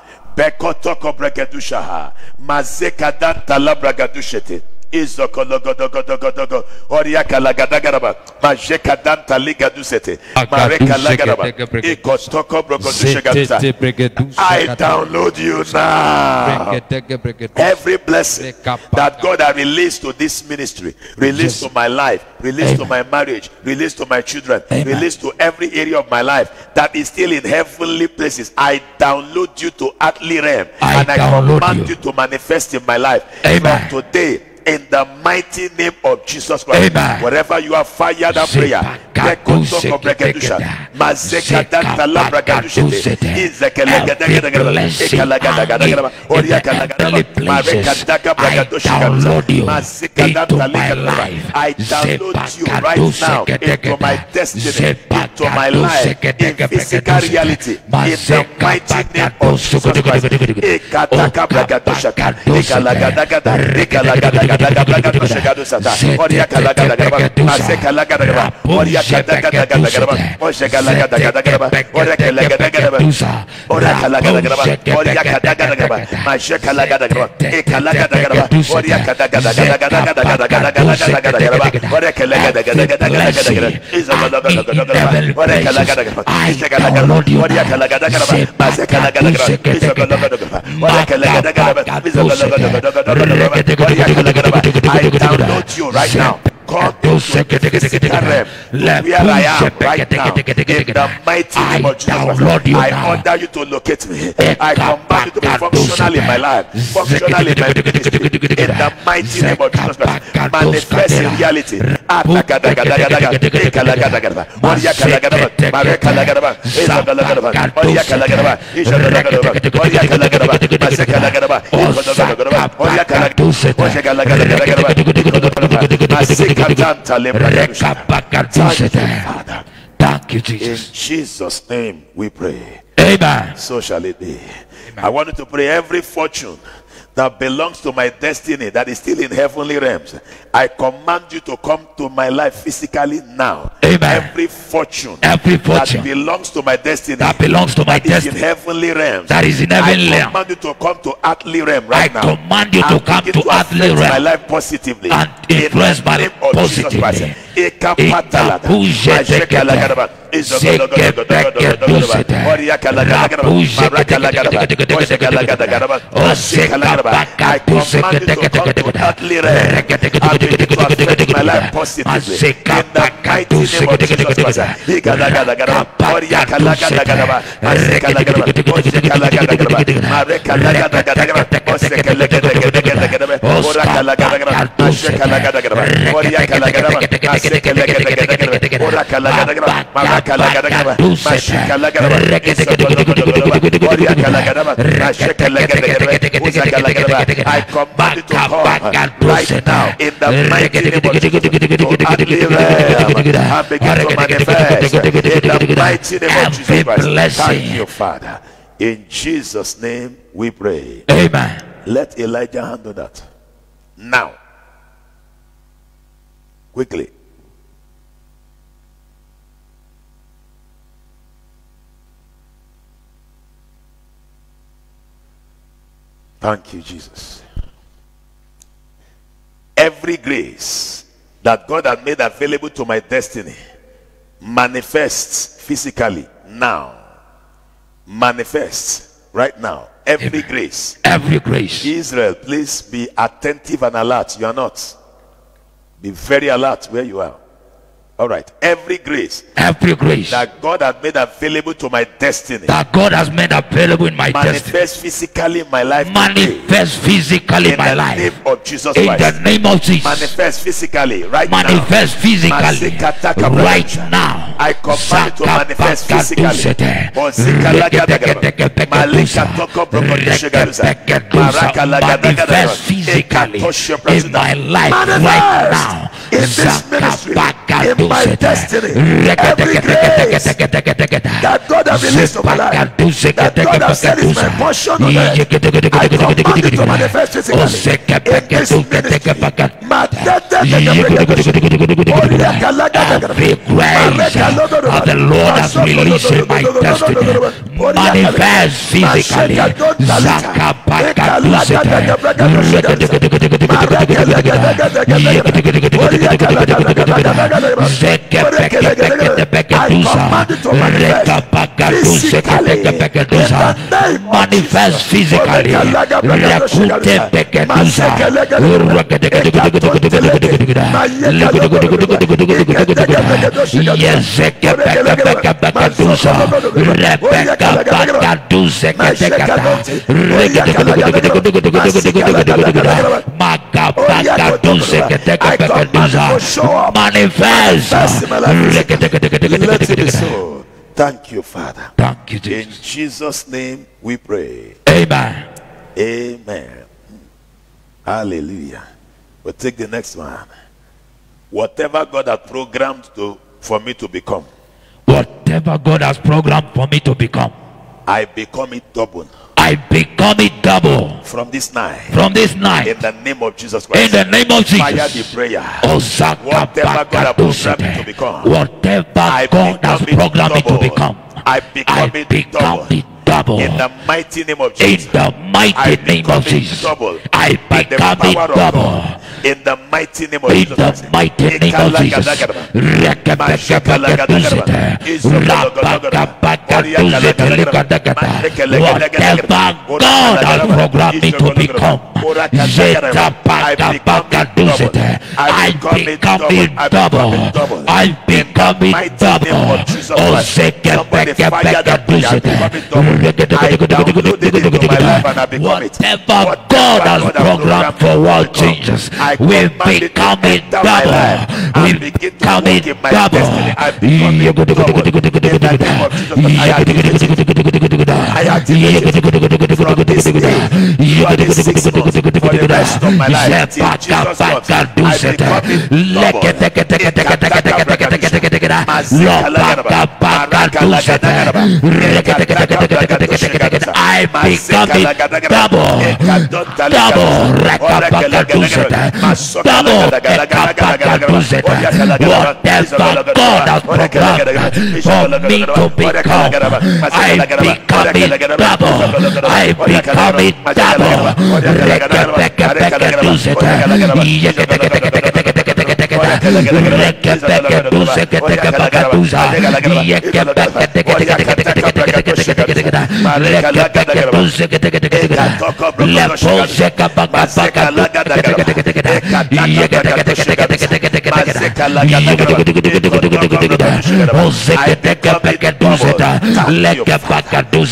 Izokologodogodogodogo. Oriakalagadagaba. Majekadanta ligadusete. Marekalagadaba. Ikotokobrogodushegata. I download you now. Every blessing that God has released to this ministry, released to my life, released to my marriage, released to my children, released to every area of my life that is still in heavenly places, I download you to earthly realm, and I command you to manifest in my life. From today, in the mighty name of Jesus Christ. Amen. Wherever you are, fire that prayer. I download you right now into my destiny, into my life, in physical reality, in the mighty name of Jesus Christ. Every I download you right now. Come to the physical realm, where I am right now. In the mighty name of Jesus, I order you to locate me. I command you to be functional in my life, functional in my ministry. In the mighty name of Jesus Christ, manifest in reality. Thank you, Jesus. In Jesus' name we pray. Amen. So shall it be. Amen. I want you to pray every fortune that belongs to my destiny that is still in heavenly realms. I command you to come to my life physically now. Amen. Every fortune that belongs to my destiny, that belongs to my destiny, is in heavenly realms, that is in heavenly realms. I command you to come to earthly realm right now. I command you to come to earthly realm my life positively and influence my life positively. I command you to come to earthly realm and begin to affect my life positively. In the mighty name of Jesus Christ. I command you to come right now in the mighty name of Jesus to earthly realm and begin to manifest in the mighty name of Jesus Christ. Thank you, Father. In Jesus' name we pray. Amen. Let Elijah handle that now. Quickly. Thank you, Jesus. Every grace that God has made available to my destiny manifests physically now. Manifests right now. Every grace. Every grace. Israel, please be attentive and alert. You are not. Be very alert where you are. All right. Every grace that God has made available to my destiny, that God has made available in my destiny, manifest physically in my life. Manifest physically in my life. In the name of Jesus Christ. In the name of Jesus. Manifest physically right now. Manifest physically right now. I command you to manifest physically. Manifest physically in my life right now. In this ministry, in my destiny, every grace that God has released to my life, that God has said is my portion on earth, I command it to manifest physically in this ministry. Every grace of the Lord has released in my destiny manifest physically. Manifest physically. Thank you, Father. Thank you, Jesus. In Jesus' name we pray. Amen. Amen. Hallelujah. We'll take the next one. Whatever God has programmed for me to become, whatever God has programmed for me to become, I become it double. I become it double from this night. From this night. In the name of Jesus Christ. In the name of Jesus. Fire the prayer. Whatever God has programmed me to become, whatever God has programmed me to become, I become it double. In the mighty name of Jesus. In the mighty name of Jesus. I become it double. In the mighty name of Jesus. In the mighty name of Jesus. Whatever God has programmed me to become, I become it double. I become it double. Whatever God has programmed for world changes, we become it double. We become it double. I activate it from this day for the 6 months, for the rest of my life. Jesus Christ, I become it double. I become it double. Whatever God has programmed for me to become, I become it double. I become it double.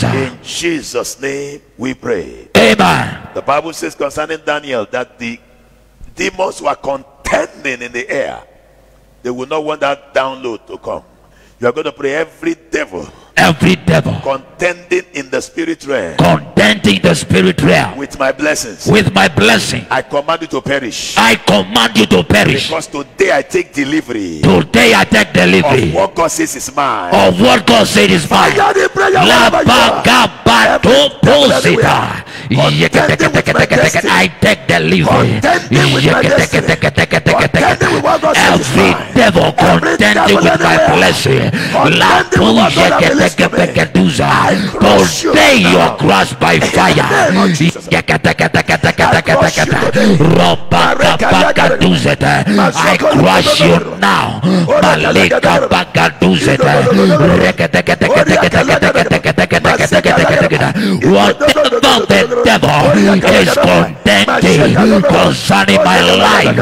In Jesus' name we pray. Amen. The Bible says concerning Daniel that the demons were contending in the air. They will not want that download to come. You are going to pray every devil contending in the spirit realm, with my blessings, I command you to perish. Because today I take delivery of what God says is mine. Fire the prayer. I take delivery. Every devil contending with my blessing, today you are crushed by fire. I crush you now. Whatever the devil is contending concerning my life,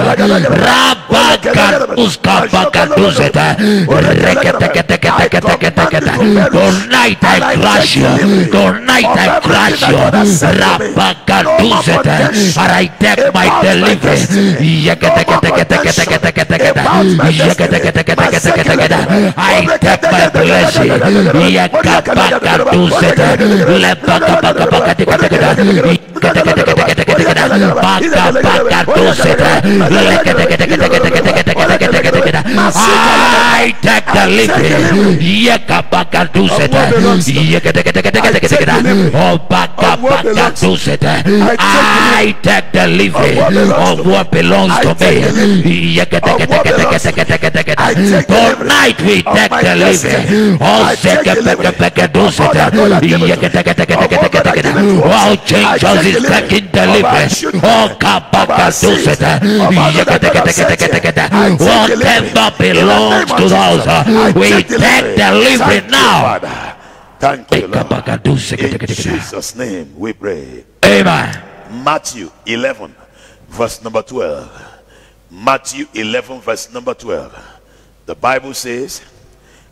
tonight I crush you. Tonight I crush you. And I take my delivery. I take my blessing. I take delivery. I take delivery of what belongs to me. I Tonight we take delivery. All changes is taking delivery. Whatever belongs to us, we take delivery now. Thank you, Lord. In Jesus' name we pray. Amen. Matthew 11 verse number 12. Matthew 11 verse number 12. The Bible says,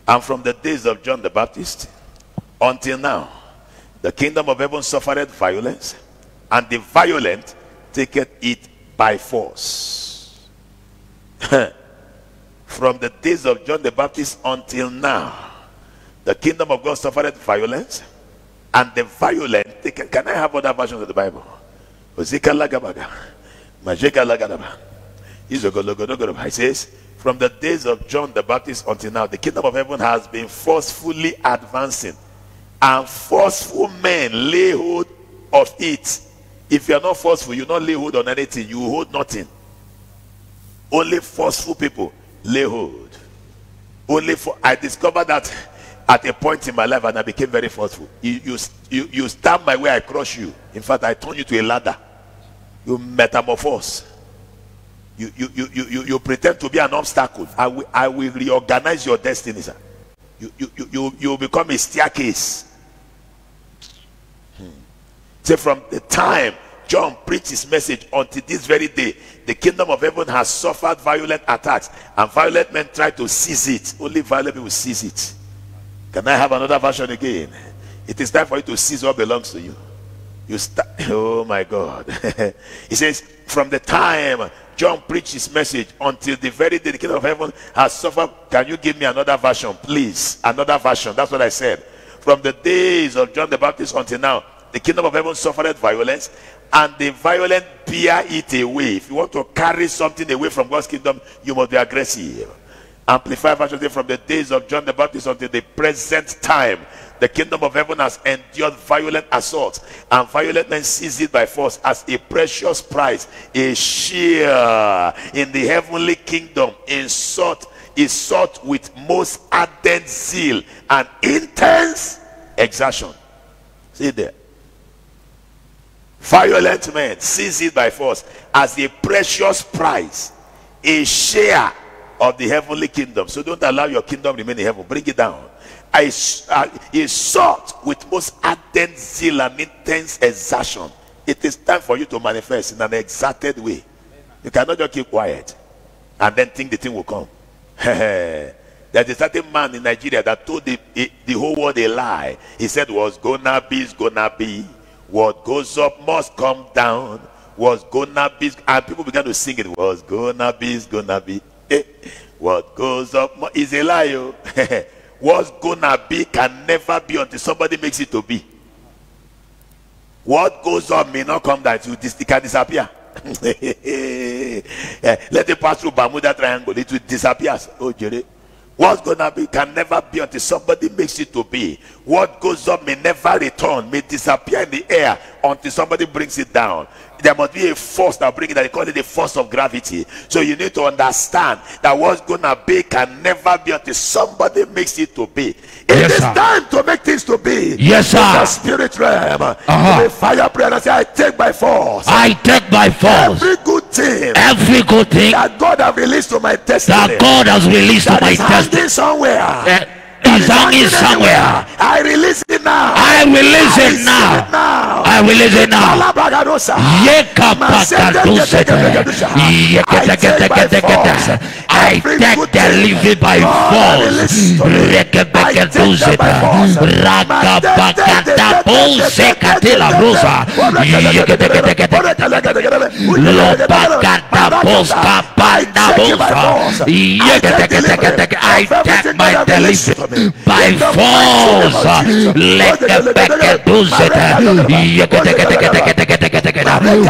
and from the days of John the Baptist until now, the kingdom of heaven suffered violence, and the violent taketh it by force. From the days of John the Baptist until now, the kingdom of God suffered violence, and the violent take it. Can I have other versions of the Bible? It says, from the days of John the Baptist until now, the kingdom of heaven has been forcefully advancing, and forceful men lay hold of it. If you are not forceful, you not lay hold on anything, you hold nothing. Only forceful people lay hold. I discovered that at a point in my life, and I became very forceful. You stand my way, I crush you. In fact, I turn you to a ladder. You metamorphose. You pretend to be an obstacle. I will reorganize your destiny, sir. You become a staircase. Say, from the time John preached his message until this very day, the kingdom of heaven has suffered violent attacks, and violent men try to seize it. Only violent people seize it. Can I have another version again? It is time for you to seize what belongs to you. Oh my God. He says, from the time John preached his message until the very day the kingdom of heaven has suffered. Can you give me another version, please? Another version. That's what I said. From the days of John the Baptist until now, the kingdom of heaven suffered violence, and the violent bear it away. If you want to carry something away from God's kingdom, you must be aggressive. Amplified version, from the days of John the Baptist until the present time, the kingdom of heaven has endured violent assaults, and violent men seize it by force as a precious prize, a share in the heavenly kingdom, is sought with most ardent zeal and intense exertion. See there. Violent men seize it by force as a precious prize, a share of the heavenly kingdom. So don't allow your kingdom remain in heaven. Bring it down. Is sought with most ardent zeal and intense exertion. It is time for you to manifest in an exerted way. You cannot just keep quiet and then think the thing will come. There's a certain man in Nigeria that told the whole world a lie. He said, what's gonna be is gonna be. What goes up must come down. What's gonna be, and people began to sing it. What's gonna be is gonna be. What goes up is a lie. What's gonna be can never be until somebody makes it to be. What goes up may not come down. It can disappear. Let it pass through Bermuda Triangle. It will disappear. Oh, Jerry. What's gonna be can never be until somebody makes it to be. What goes up may never return, may disappear in the air until somebody brings it down. There must be a force that brings it, that they call it the force of gravity. So you need to understand that what's gonna be can never be until somebody makes it to be. It is time to make things to be. Yes, sir. In the spirit realm. The fire prayer and say, I take by force. I take by force. Every good thing. Every good thing that God has released to my destiny. That God has released to my destiny. Somewhere. It's hanging somewhere. I release it now. I release it now. I release it now. I take the living by force. I take my delivery by force.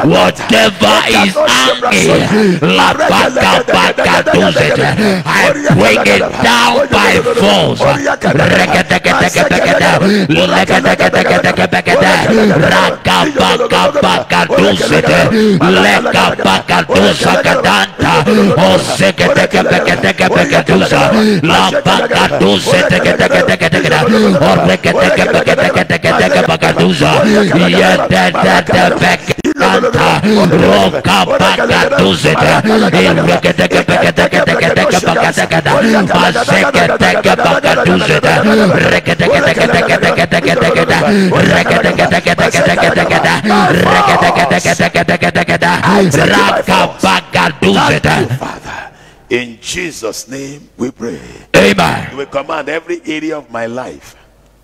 Whatever is hanging, it. I bring it down by force. In Jesus' name we pray. Amen. We command every area of my life.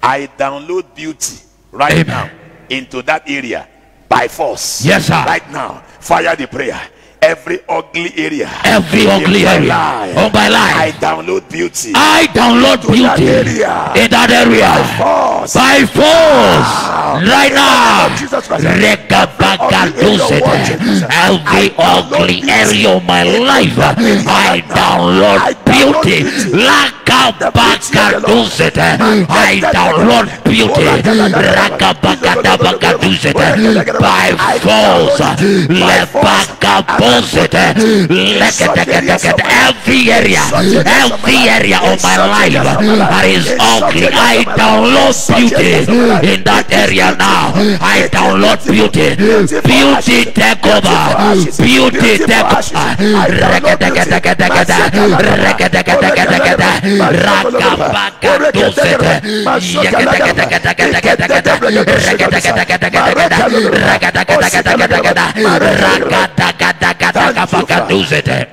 I download beauty right Amen. now into that area by force. Yes, sir. Right now, fire the prayer. Every ugly area, Every ugly area of my life, I download beauty. I download beauty in that area by force right now. Every ugly area of my life, I download beauty. I download beauty by force. Every area of my life that is ugly, I download beauty in that area now. I download beauty. Beauty take over. Beauty take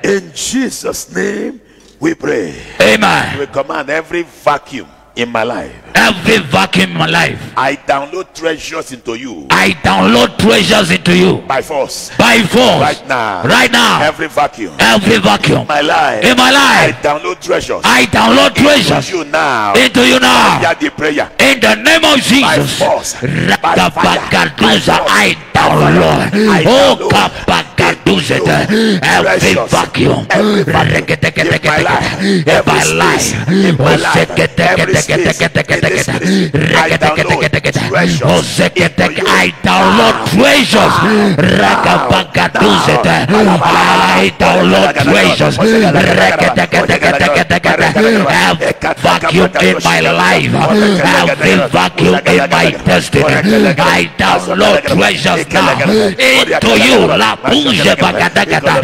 In Jesus' name we pray. Amen. We command every vacuum in my life. Every vacuum in my life, I download treasures into you. I download treasures into you By force. by force Right now. Right now. Every vacuum. Every vacuum My life. in my I life, download treasures. I download treasures Into you now. into you now. Fire the prayer. In the name of By Jesus. force. By fire. By Rakabagaduza, force. I download. I Oh, download. Kabagaduza, every Treasures. vacuum Every vacuum in my life. in my Every space life. in my life. Every space in this ministry. I download treasures into you. I download treasures. Rakabagaduza, I download treasures. Every vacuum in my life, every vacuum in my destiny, I download treasures now into you. La bouge bagadagada,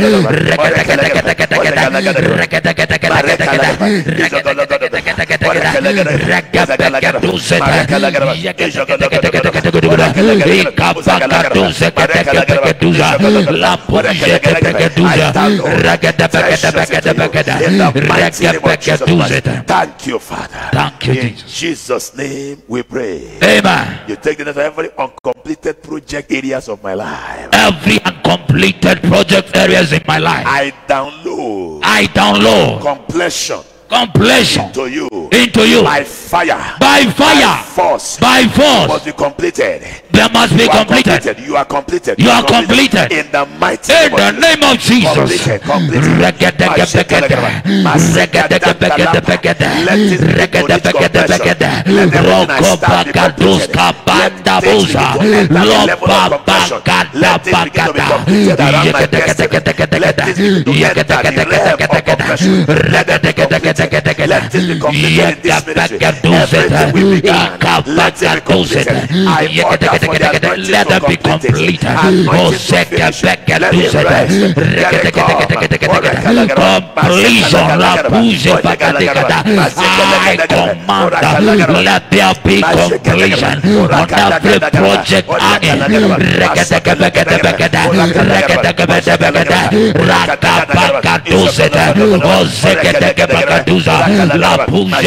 Thank you, Father. Thank you, In Jesus. Jesus' name we pray. Amen. You take the every uncompleted project areas of my life. Every uncompleted project areas in my life, I download completion completion to you into you by fire. by fire, Force. by force. Must be completed. There must be You are completed. You are completed. You are completed. In the mighty In the name of Jesus. Let it be completed in this ministry. Everything we began, let it be completed. I order for the anointing Let to it be complete it. complete. Anointing to finish it. Let it rest. Let it come. Completion. La bouge bagadegada. I command, let there be completion on every project. La bouge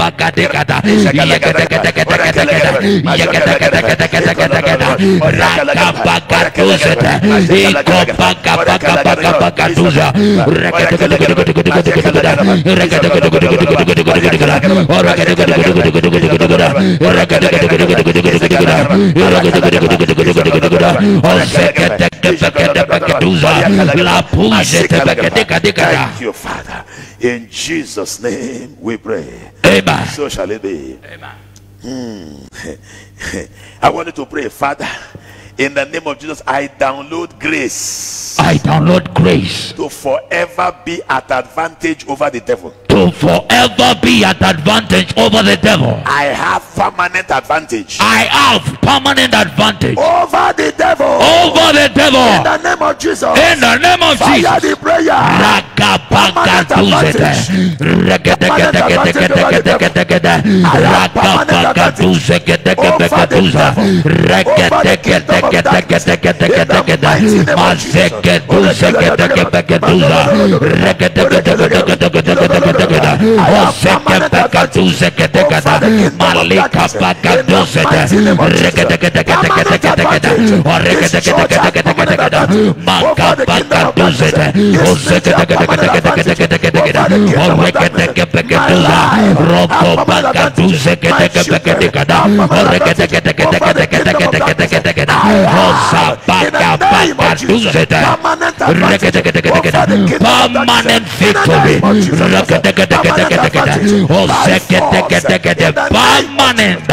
bagadegada. Thank you, Father. In Jesus' name we pray. Amen. So shall it be. Amen. I wanted to pray, Father, in the name of Jesus, I download grace. I download grace To forever be at advantage over the devil. to forever be at advantage over the devil. I have permanent advantage I have permanent advantage over the devil. over the In devil. the name of Jesus. In the name of Fire Jesus. the prayer. Permanent victory. Permanent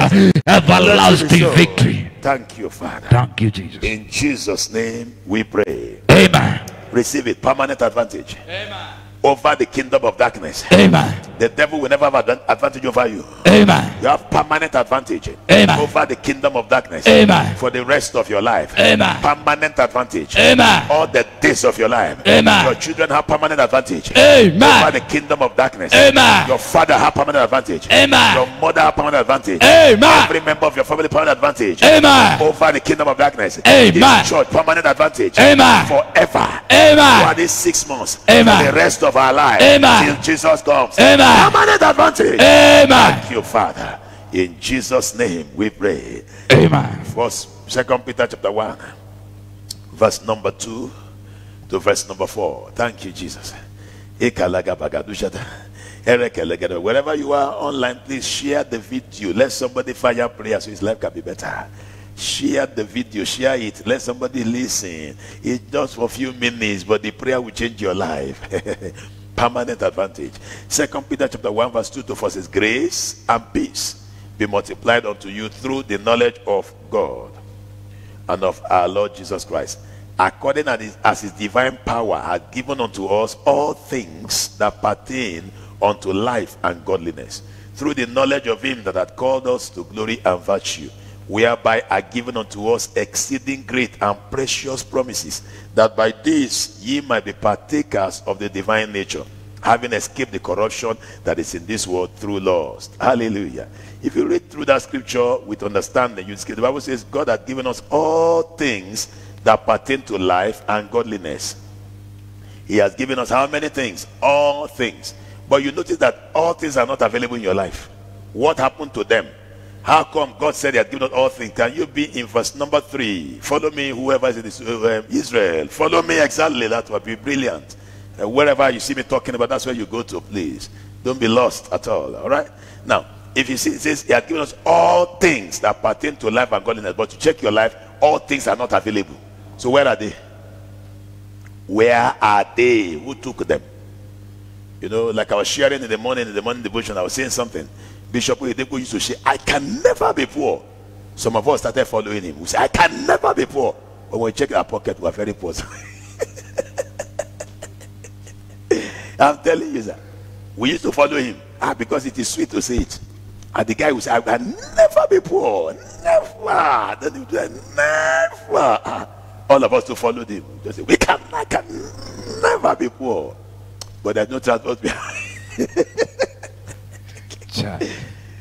everlasting victory. Thank you, Father. Thank you, Jesus. In Jesus' name we pray. Amen. Receive it. Permanent advantage. Amen. Over the kingdom of darkness. Amen. The devil will never have an advantage over you. Amen. You have permanent advantage. Amen. Over the kingdom of darkness. Amen. For the rest of your life. Amen. Permanent advantage. Amen. All the days of your life. Amen. Your children have permanent advantage. Amen. Over the kingdom of darkness. Amen. Your father have permanent advantage. Amen. Your mother have permanent advantage. Amen. Every member of your family permanent advantage. Amen. Over the kingdom of darkness. Amen. This church permanent advantage. Amen. Forever. Amen. For these 6 months. Amen. For the rest of our life. Amen. Till Jesus comes. Amen. Permanent advantage. Amen. Thank you, Father. In Jesus' name we pray. Amen. First, 2 Peter chapter 1, verse number 2 to verse number 4. Thank you, Jesus. Wherever you are online, please share the video. Let somebody fire prayer so his life can be better. Share the video, share it, let somebody listen. It's just for a few minutes, but the prayer will change your life. Permanent advantage. 2 Peter chapter 1 verse 2 to 4 says, grace and peace be multiplied unto you through the knowledge of God and of our Lord Jesus Christ, according as his divine power hath given unto us all things that pertain unto life and godliness, through the knowledge of him that hath called us to glory and virtue, whereby are given unto us exceeding great and precious promises, that by this ye might be partakers of the divine nature, having escaped the corruption that is in this world through lust. Hallelujah. If you read through that scripture with understanding, you see the Bible says God hath given us all things that pertain to life and godliness. He has given us how many things? All things. But you notice that all things are not available in your life. What happened to them? How come God said he had given us all things? Can you be in verse number 3? Follow me, whoever is in this, Israel. Follow me exactly. That would be brilliant. Wherever you see me talking about, that's where you go to, please. Don't be lost at all. All right? Now, if you see, it says he had given us all things that pertain to life and godliness. But to check your life, all things are not available. So where are they? Where are they? Who took them? You know, like I was sharing in the morning devotion, I was saying something. Bishop Oyedepo used to say, I can never be poor. Some of us started following him. We say, I can never be poor. But when we check our pocket, we are very poor. I'm telling you, sir. We used to follow him because it is sweet to say it. And the guy would say, I can never be poor. Never. Never. All of us to follow him. Just say, I can never be poor. But there's no transport behind.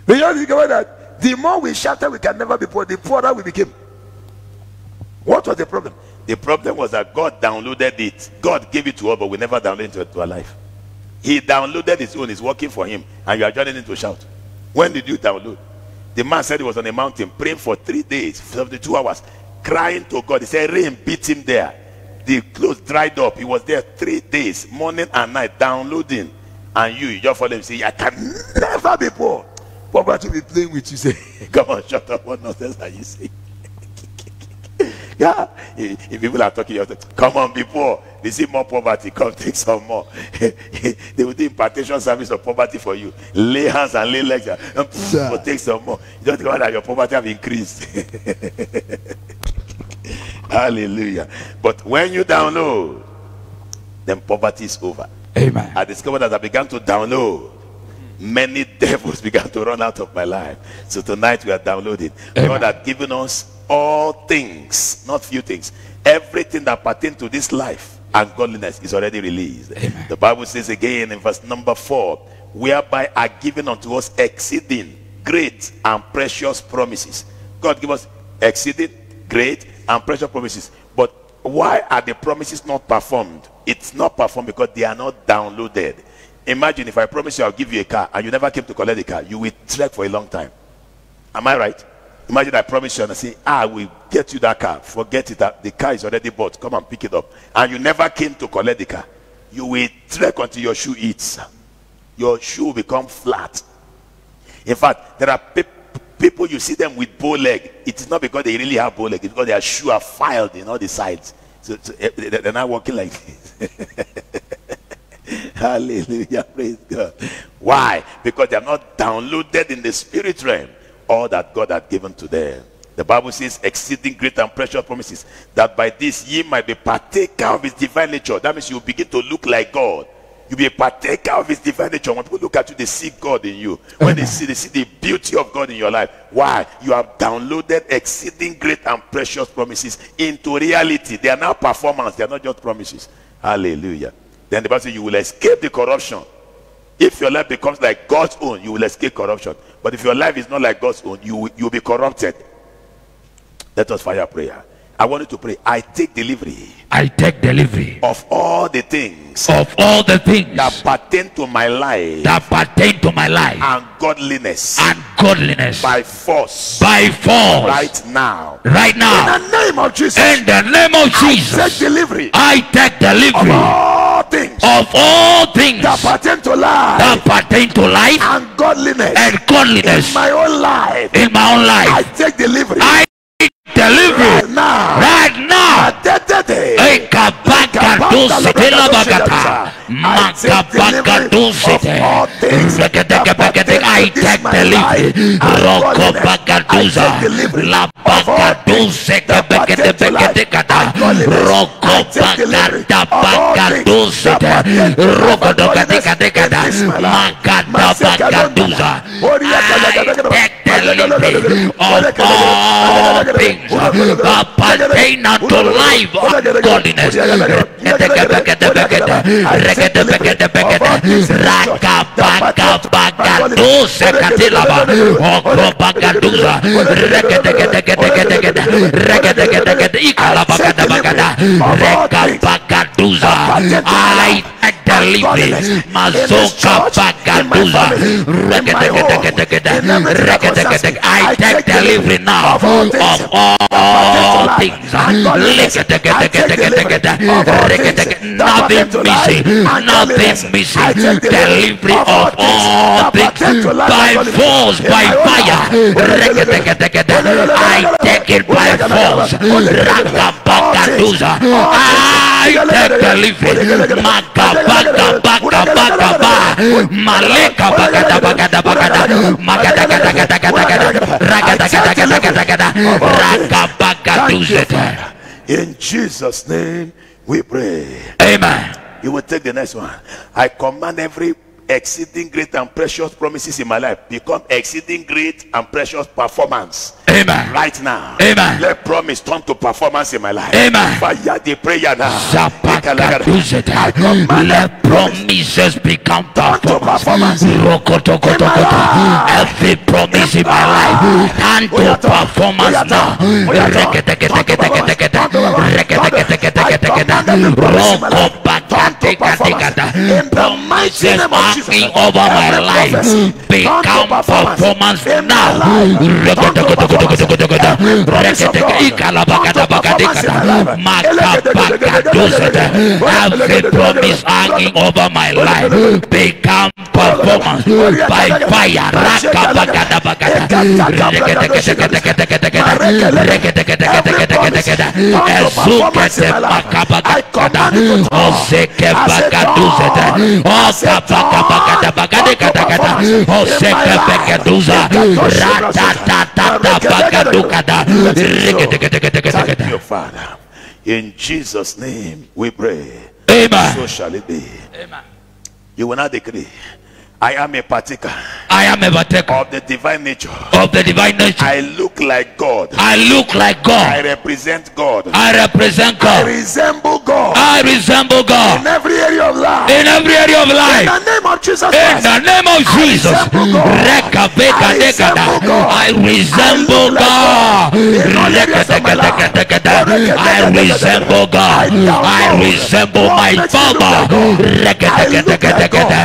We just discovered that the more we shouted we can never be poor, the poorer we became. What was the problem? The problem was that God downloaded it. God gave it to us, but we never downloaded it to our life. He downloaded his own, it's working for him, and you are joining in to shout. When did you download? The man said he was on a mountain praying for 3 days, 72 hours, crying to God. He said rain beat him there. The clothes dried up. He was there 3 days, morning and night, downloading. And you just follow him, say, I can never be poor. Poverty will be playing with you. Say, come on, shut up. What nonsense are you saying? Yeah, if people are talking, come on, be poor. They see more poverty, come take some more. They will do impartation service of poverty for you. Lay hands and lay legs, and take some more. You don't think that your poverty have increased. Hallelujah. But when you download, then poverty is over. Amen. I discovered that I began to download, many devils began to run out of my life. So tonight we are downloading. God has given us all things, not few things. Everything that pertains to this life and godliness is already released. Amen. The Bible says again in verse number 4, whereby are given unto us exceeding great and precious promises. God give us exceeding great and precious promises. But why are the promises not performed? It's not performed because they are not downloaded. Imagine if I promise you I'll give you a car and you never came to collect the car, you will trek for a long time. Am I right? Imagine I promise you and I say, I will get you that car. Forget it, the car is already bought. Come and pick it up. And you never came to collect the car. You will trek until your shoe eats. Your shoe will become flat. In fact, there are people you see them with bow leg. It is not because they really have bow leg. It's because their shoe are filed in all the sides. So they're not walking like this. Hallelujah, praise God. Why? Because they are not downloaded in the spirit realm all that God had given to them. The Bible says exceeding great and precious promises, that by this ye might be partaker of his divine nature. That means you begin to look like God. You be a partaker of his divine nature. When people look at you, they see God in you. When they see the beauty of God in your life. Why? You have downloaded exceeding great and precious promises into reality. They are now performance. They are not just promises. Hallelujah. Then the Bible says you will escape the corruption. If your life becomes like God's own, you will escape corruption. But if your life is not like God's own, you will be corrupted. Let us fire prayer. I want you to pray. I take delivery. I take delivery of all the things. Of all the things that pertain to my life. That pertain to my life. And godliness. And godliness. By force. By force. Right now. Right now. In the name of Jesus. In the name of Jesus. I take delivery. I take delivery. Of all things. Of all things. That pertain to life. That pertain to life. And godliness. And godliness. In my own life. In my own life. I take delivery. I delivery right now. Right now. I take delivery. Of all things that pertain unto life and godliness. I take delivery now of all things. Nothing missing. Delivery of all things by force, by fire. I take it by force. I take delivery. In Jesus' name we pray. Amen. You will take the next one. I command every exceeding great and precious promises in my life become exceeding great and precious performance. Amen. Right now. Amen. Let promise turn to performance in my life. Amen. Fire the prayer now. Let promises become to performance. Every promise in my life turn to performance now. Promises hanging over my life become performance now. Every promise hanging over my life become performance by fire. Thank you, Father. In Jesus' name we pray. Amen. So shall it be. Amen. You will not decree, I am a partaker. I am a partaker of the divine nature. Of the divine nature. I look like God. I look like God. I represent God. I represent God. I resemble God. I resemble God. In every area of life. In every area of life. In the name of Jesus In Christ. the name of Jesus. I resemble God. I resemble God. I resemble my Father. I resemble God.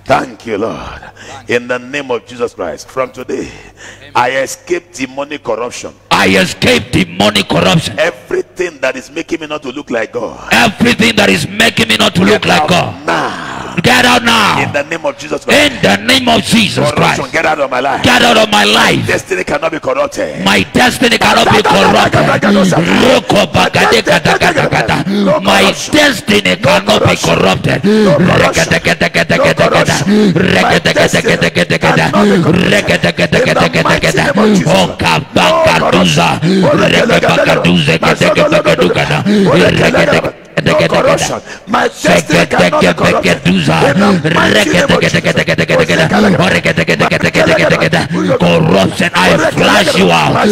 Thank you, Lord. In the name of Jesus Christ, from today, I escape demonic corruption. I escape demonic corruption. Everything that is making me not to look like God. Everything that is making me not to look like God. Now. Get out now. In the name of Jesus Christ. In the name of Jesus Christ. Get out of my life. Get out of my life. My destiny cannot be corrupted. My destiny cannot be corrupted. My destiny cannot be corrupted. No corruption. My destiny cannot be corrupted. Corruption, I flash you out. My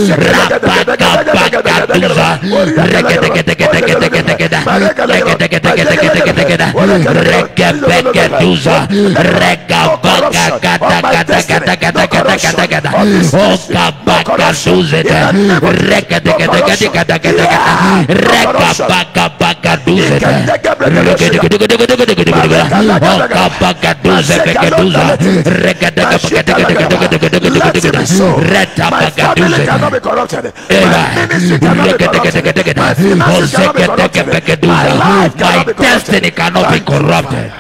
family cannot be corrupted. My ministry cannot be corrupted. My finances cannot be corrupted. My life cannot be corrupted. Destiny cannot be corrupted.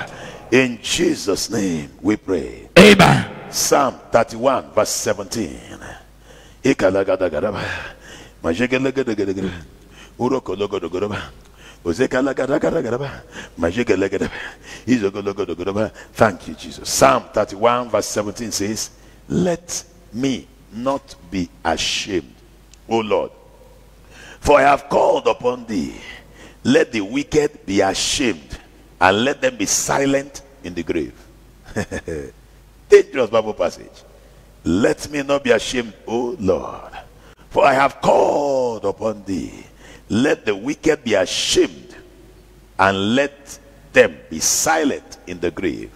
In Jesus' name we pray. Amen. Psalm 31 verse 17. Thank you, Jesus. Psalm 31 verse 17 says, let me not be ashamed, O Lord, for I have called upon thee. Let the wicked be ashamed, and let them be silent in the grave. Dangerous Bible passage. Let me not be ashamed, O Lord, for I have called upon thee. Let the wicked be ashamed, and let them be silent in the grave.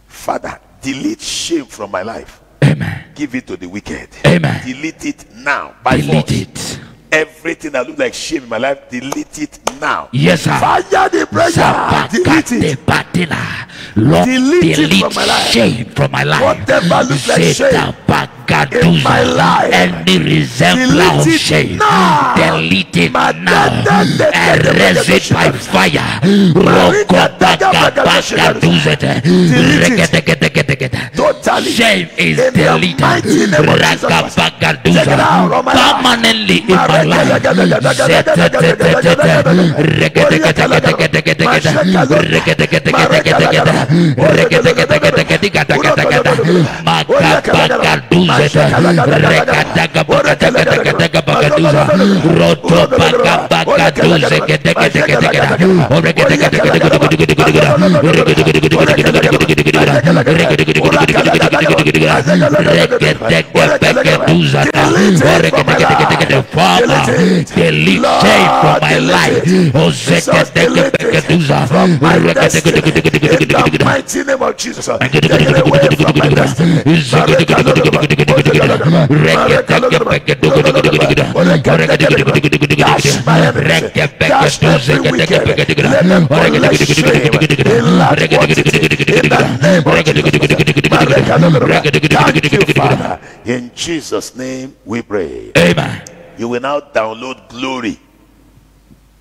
Father, delete shame from my life. Amen. Give it to the wicked. Amen. Delete it now. By delete force. It. Everything that looks like shame in my life, delete it now. Yes, sir. Fire the prayer. Delete it. Lord, delete it from my life. Shame from my life. Whatever looks like shame in my life, any resemblance of shame, delete it now. Erase it by fire. Totally. Shame is deleted permanently in my life. delete shame from my life. In the mighty name of Jesus, take it away from my destiny. Dash my enemies, dash every wicked, let them collect shame in large quantity. In the name of Jesus, thank you, Father. In Jesus' name we pray. Amen. You will now download glory,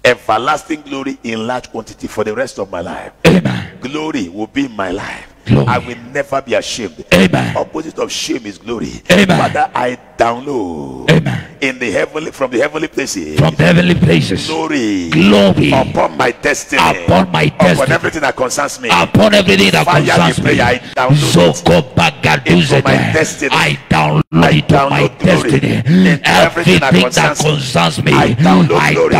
everlasting glory in large quantity for the rest of my life. Amen. Glory will be in my life. Glory. I will never be ashamed. Amen. Opposite of shame is glory. Amen. Father, I download in the heavenly, from the heavenly places, glory, glory upon my destiny, upon my destiny, upon everything that concerns me, upon everything that concerns me. I download into my destiny. I download it to my destiny. Everything that concerns me, I download glory.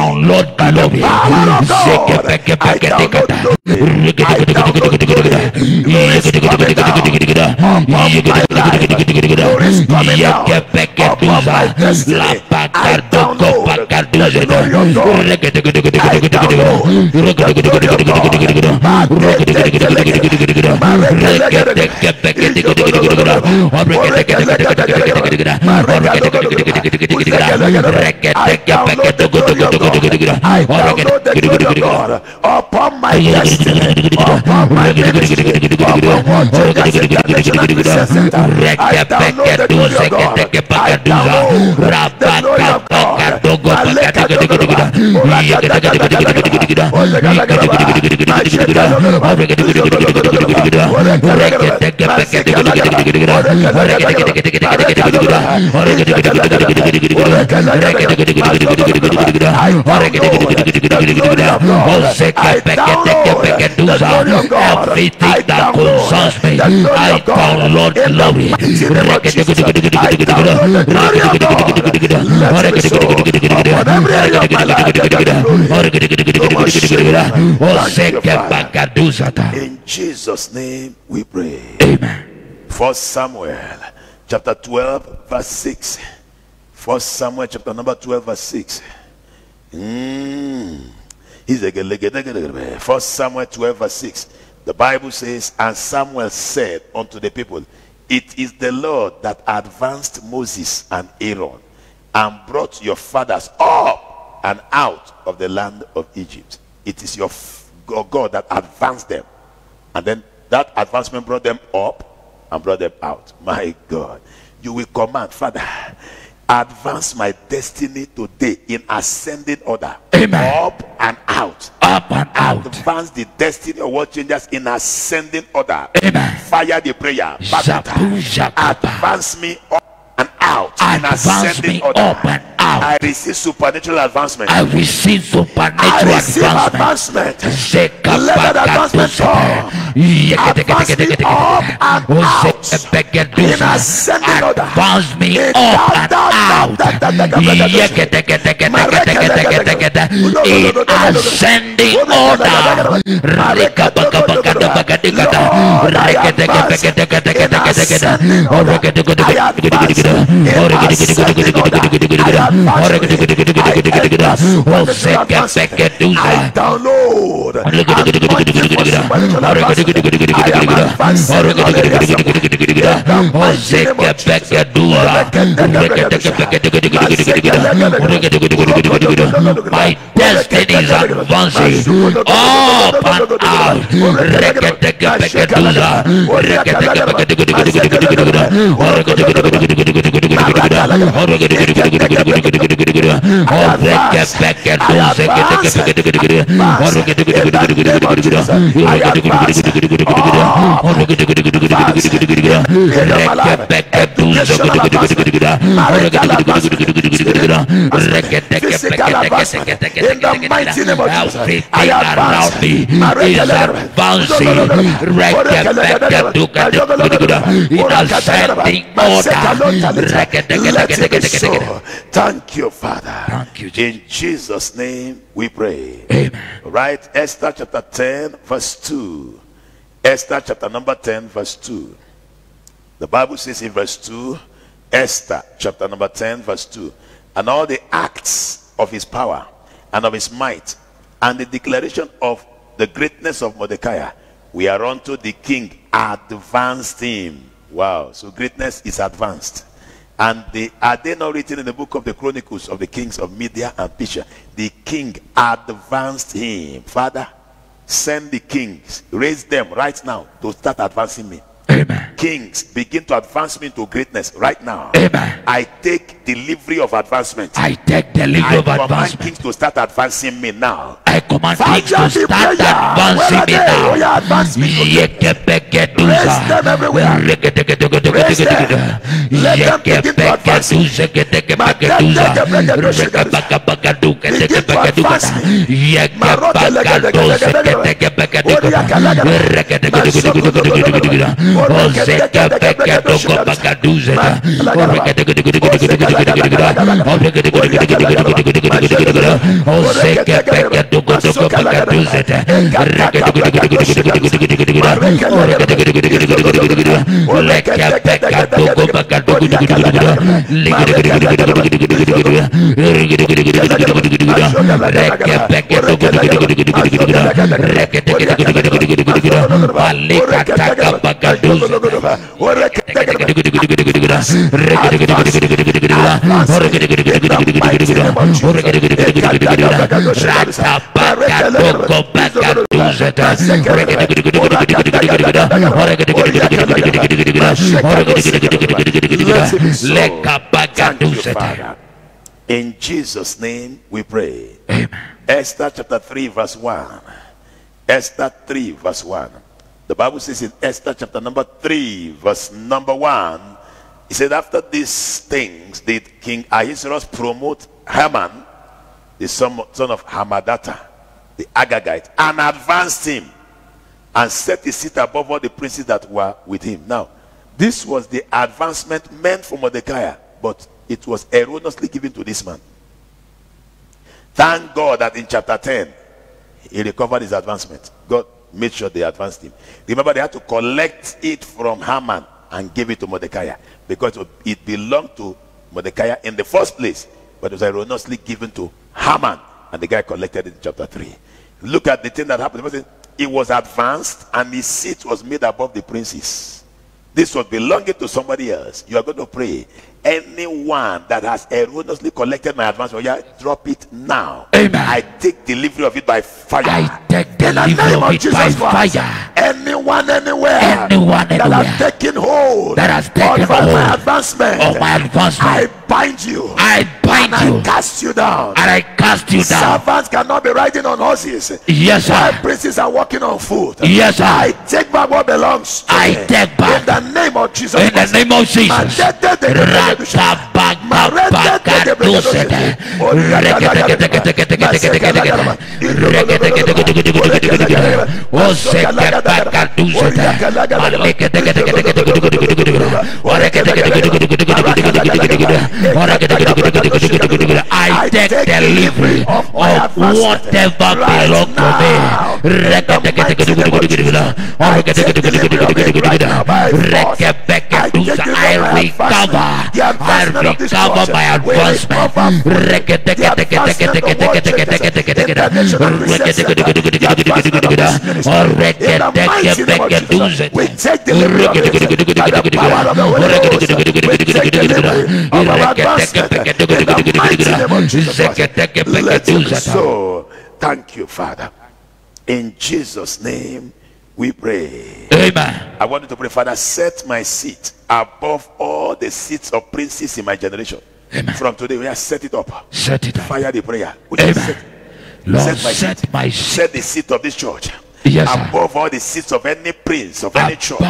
In Jesus' name we pray. Amen. 1 Samuel chapter 12 verse 6. 1 Samuel chapter number 12 verse 6. 1 Samuel 12 verse 6. The Bible says, and Samuel said unto the people, it is the Lord that advanced Moses and Aaron and brought your fathers up and out of the land of Egypt. It is your God that advanced them, and then that advancement brought them up and brought them out. My God, you will command, Father, advance my destiny today in ascending order. Amen. Up and out. Up and out. Advance the destiny of what changes in ascending order. Amen. Fire the prayer. Advance me up and out. Advance me up and out. I receive supernatural advancement. I receive supernatural advancement. Let that advancement come. Advance me up and out. In ascending order. Advance me up and out. In ascending I download my destiny is advancing up and out. Thank you, Father. Thank you, In Jesus' name we pray. Amen. Right? Esther chapter 10 verse 2. Esther chapter number 10 verse 2. The Bible says in verse 2, Esther chapter number 10 verse 2, and all the acts of his power and of his might and the declaration of the greatness of Mordecai were unto the king advanced him. Wow, so greatness is advanced. And are they not written in the book of the Chronicles of the kings of Media and Persia? The king advanced him. Father, send the kings, raise them right now to start advancing me. Amen. Kings, begin to advance me to greatness right now. Amen. I take delivery of advancement. I take delivery of command advancement. kings to start advancing me now. I command kings to start advancing me now. Raise them everywhere. Raise them. Let them begin to advance me. Begin to advance In Jesus' name we pray. Amen. Esther chapter 3 verse 1. Esther 3 verse 1. The Bible says in Esther chapter number 3 verse number 1, it said, after these things did King Ahasuerus promote Haman, the son of Hammedatha, the Agagite, and advanced him and set his seat above all the princes that were with him. Now, this was the advancement meant for Mordecai, but it was erroneously given to this man. Thank God that in chapter 10 he recovered his advancement. God made sure they advanced him. Remember, they had to collect it from Haman and give it to Mordecai, because it belonged to Mordecai in the first place, but it was erroneously given to Haman, and the guy collected it in chapter 3. Look at the thing that happened. It was advanced and his seat was made above the princes. This was belonging to somebody else. You are going to pray, anyone that has erroneously collected my advancement, yeah, drop it now. Amen. I take delivery of it by fire. I take delivery of it by fire. Anyone, anywhere, Anyone, that anywhere, has taken hold that has taken of hold my advancement, of my advancement, I bind you. I bind and you I cast you down. and I cast you down. Servants cannot be riding on horses. Yes, While sir. princes are walking on foot. Yes, sir. I take back what belongs to I me. take back in the name of Jesus. in the name of Jesus. I take delivery of whatever belongs to me. I recover my advancement. We take delivery of it by the power of the Holy Ghost. We take delivery of our advancement in the mighty name of Jesus Christ. Let it be so. Thank you, Father. In Jesus' name we pray. Amen. I want you to pray, Father, set my seat above all the seats of princes in my generation. Amen. From today, we have set it up. Set it up. Fire the prayer. Amen. Lord, set my seat. Set the seat of this church. Yes, sir. Above all the seats of any prince of any church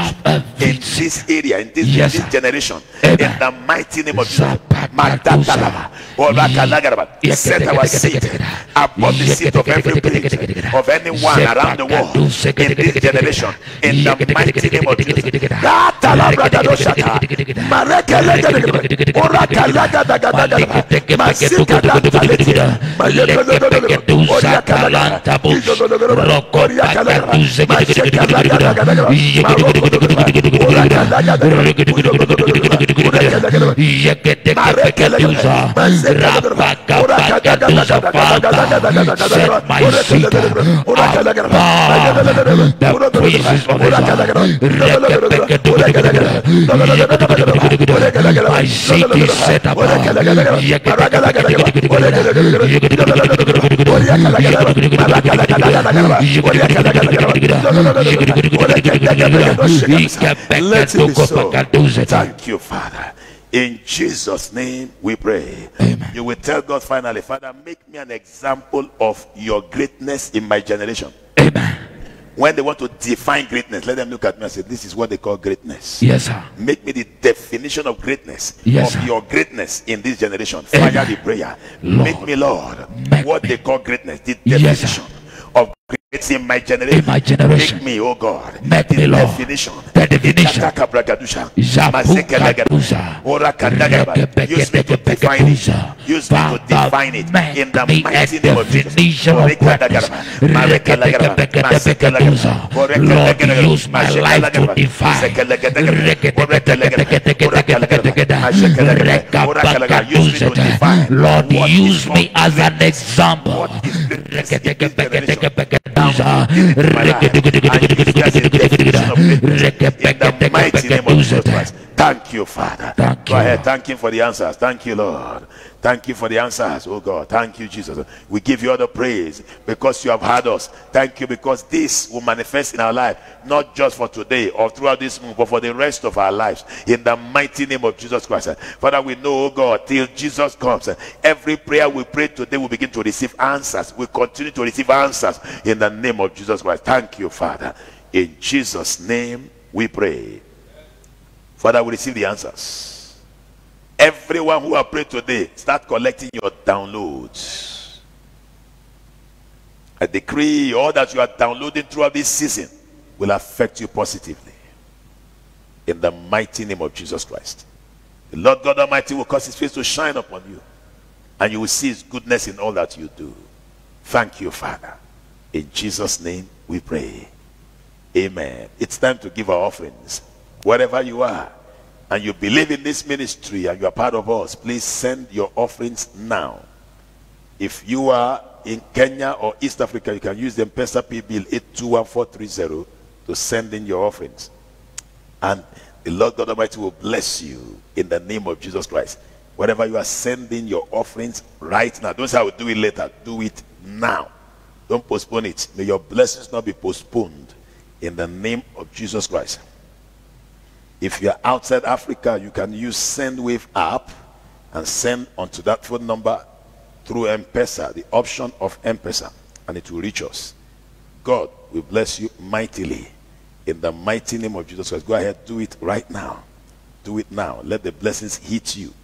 in this area, in this, yes, in this generation. Amen. In the mighty name of Jesus. Set our seat above the seat of every prince of anyone around the world in this generation. In the mighty name of Jesus. Let it be so. Thank you, Father. In Jesus' name we pray. Amen. You will tell God finally, Father, make me an example of your greatness in my generation. Amen. When they want to define greatness, let them look at me and say, this is what they call greatness. Yes, sir. Make me the definition of greatness, yes, of sir. your greatness in this generation. Fire Amen. the prayer. Lord, make me, Lord, what they call greatness, the yes, definition of greatness in my generation. In my generation. Make me, oh God, make the me, Lord, definition. the definition. Use me to define it. Use me to define it in the mighty name of Jesus. Lord, use my life to define. Lord, use me as an example. Thank you, Father. Go ahead. Thank you for the answers. Thank you, Lord. Thank you for the answers, oh God. Thank you, Jesus. We give you all the praise because you have heard us. Thank you because this will manifest in our life, not just for today or throughout this month, but for the rest of our lives. In the mighty name of Jesus Christ. Father, we know, oh God, till Jesus comes, every prayer we pray today will begin to receive answers. We continue to receive answers in the name of Jesus Christ. Thank you, Father. In Jesus' name we pray. Father, we receive the answers. Everyone who have prayed today, start collecting your downloads. I decree all that you are downloading throughout this season will affect you positively. In the mighty name of Jesus Christ. The Lord God Almighty will cause his face to shine upon you. And you will see his goodness in all that you do. Thank you, Father. In Jesus' name we pray. Amen. It's time to give our offerings. Wherever you are, and you believe in this ministry and you are part of us, please send your offerings now. If you are in Kenya or East Africa, you can use the M-Pesa P bill 821430 to send in your offerings. And the Lord God Almighty will bless you in the name of Jesus Christ. Wherever you are sending your offerings right now, don't say I will do it later. Do it now. Don't postpone it. May your blessings not be postponed in the name of Jesus Christ. If you are outside Africa, you can use SendWave app and send onto that phone number through M-Pesa, the option of M-Pesa, and it will reach us. God will bless you mightily in the mighty name of Jesus Christ. Go ahead, do it right now. Do it now. Let the blessings hit you.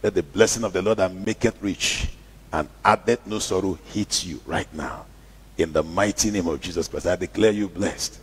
Let the blessing of the Lord that maketh rich and addeth no sorrow hit you right now. In the mighty name of Jesus Christ, I declare you blessed.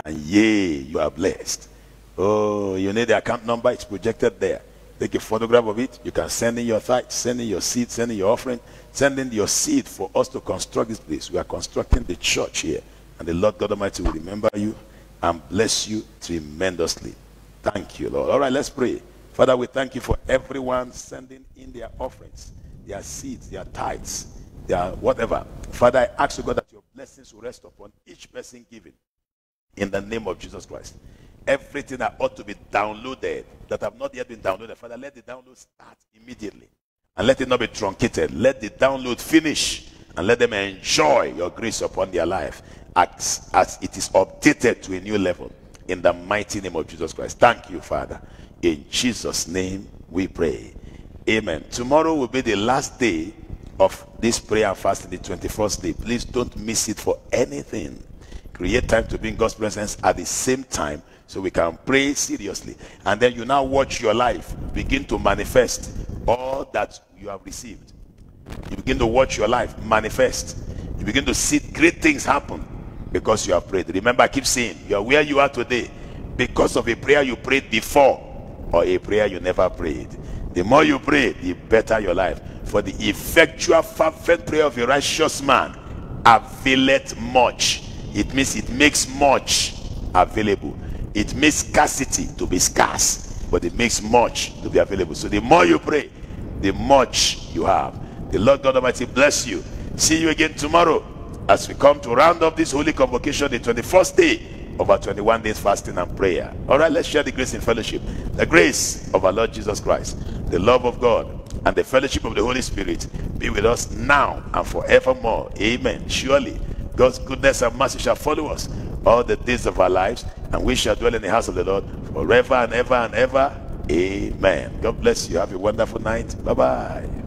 And yea, you are blessed. Oh, you need the account number. It's projected there. Take a photograph of it. You can send in your tithe, send in your seed, send in your offering, send in your seed for us to construct this place. We are constructing the church here. And the Lord God Almighty will remember you and bless you tremendously. Thank you, Lord. All right, let's pray. Father, we thank you for everyone sending in their offerings, their seeds, their tithes, their whatever. Father, I ask you, God, that your blessings will rest upon each person giving. In the name of Jesus Christ. Everything that ought to be downloaded that have not yet been downloaded, Father, let the download start immediately and let it not be truncated. Let the download finish and let them enjoy your grace upon their life as it is updated to a new level in the mighty name of Jesus Christ. Thank you, Father. In Jesus' name we pray. Amen. Tomorrow will be the last day of this prayer and fasting, the 21st day. Please don't miss it for anything. Create time to be in God's presence at the same time so we can pray seriously. And then you now watch your life begin to manifest all that you have received. You begin to watch your life manifest. You begin to see great things happen because you have prayed. Remember, I keep saying, you are where you are today because of a prayer you prayed before or a prayer you never prayed. The more you pray, the better your life. For the effectual fervent prayer of a righteous man availeth much. It means it makes much available. It makes scarcity to be scarce, but it makes much to be available. So the more you pray, the much you have. The Lord God Almighty bless you. See you again tomorrow as we come to round up this holy convocation, the 21st day of our 21 days fasting and prayer. All right, let's share the grace in fellowship. The grace of our Lord Jesus Christ, the love of God, and the fellowship of the Holy Spirit be with us now and forevermore. Amen. Surely God's goodness and mercy shall follow us all the days of our lives, and we shall dwell in the house of the Lord forever and ever and ever. Amen. God bless you. Have a wonderful night. Bye-bye.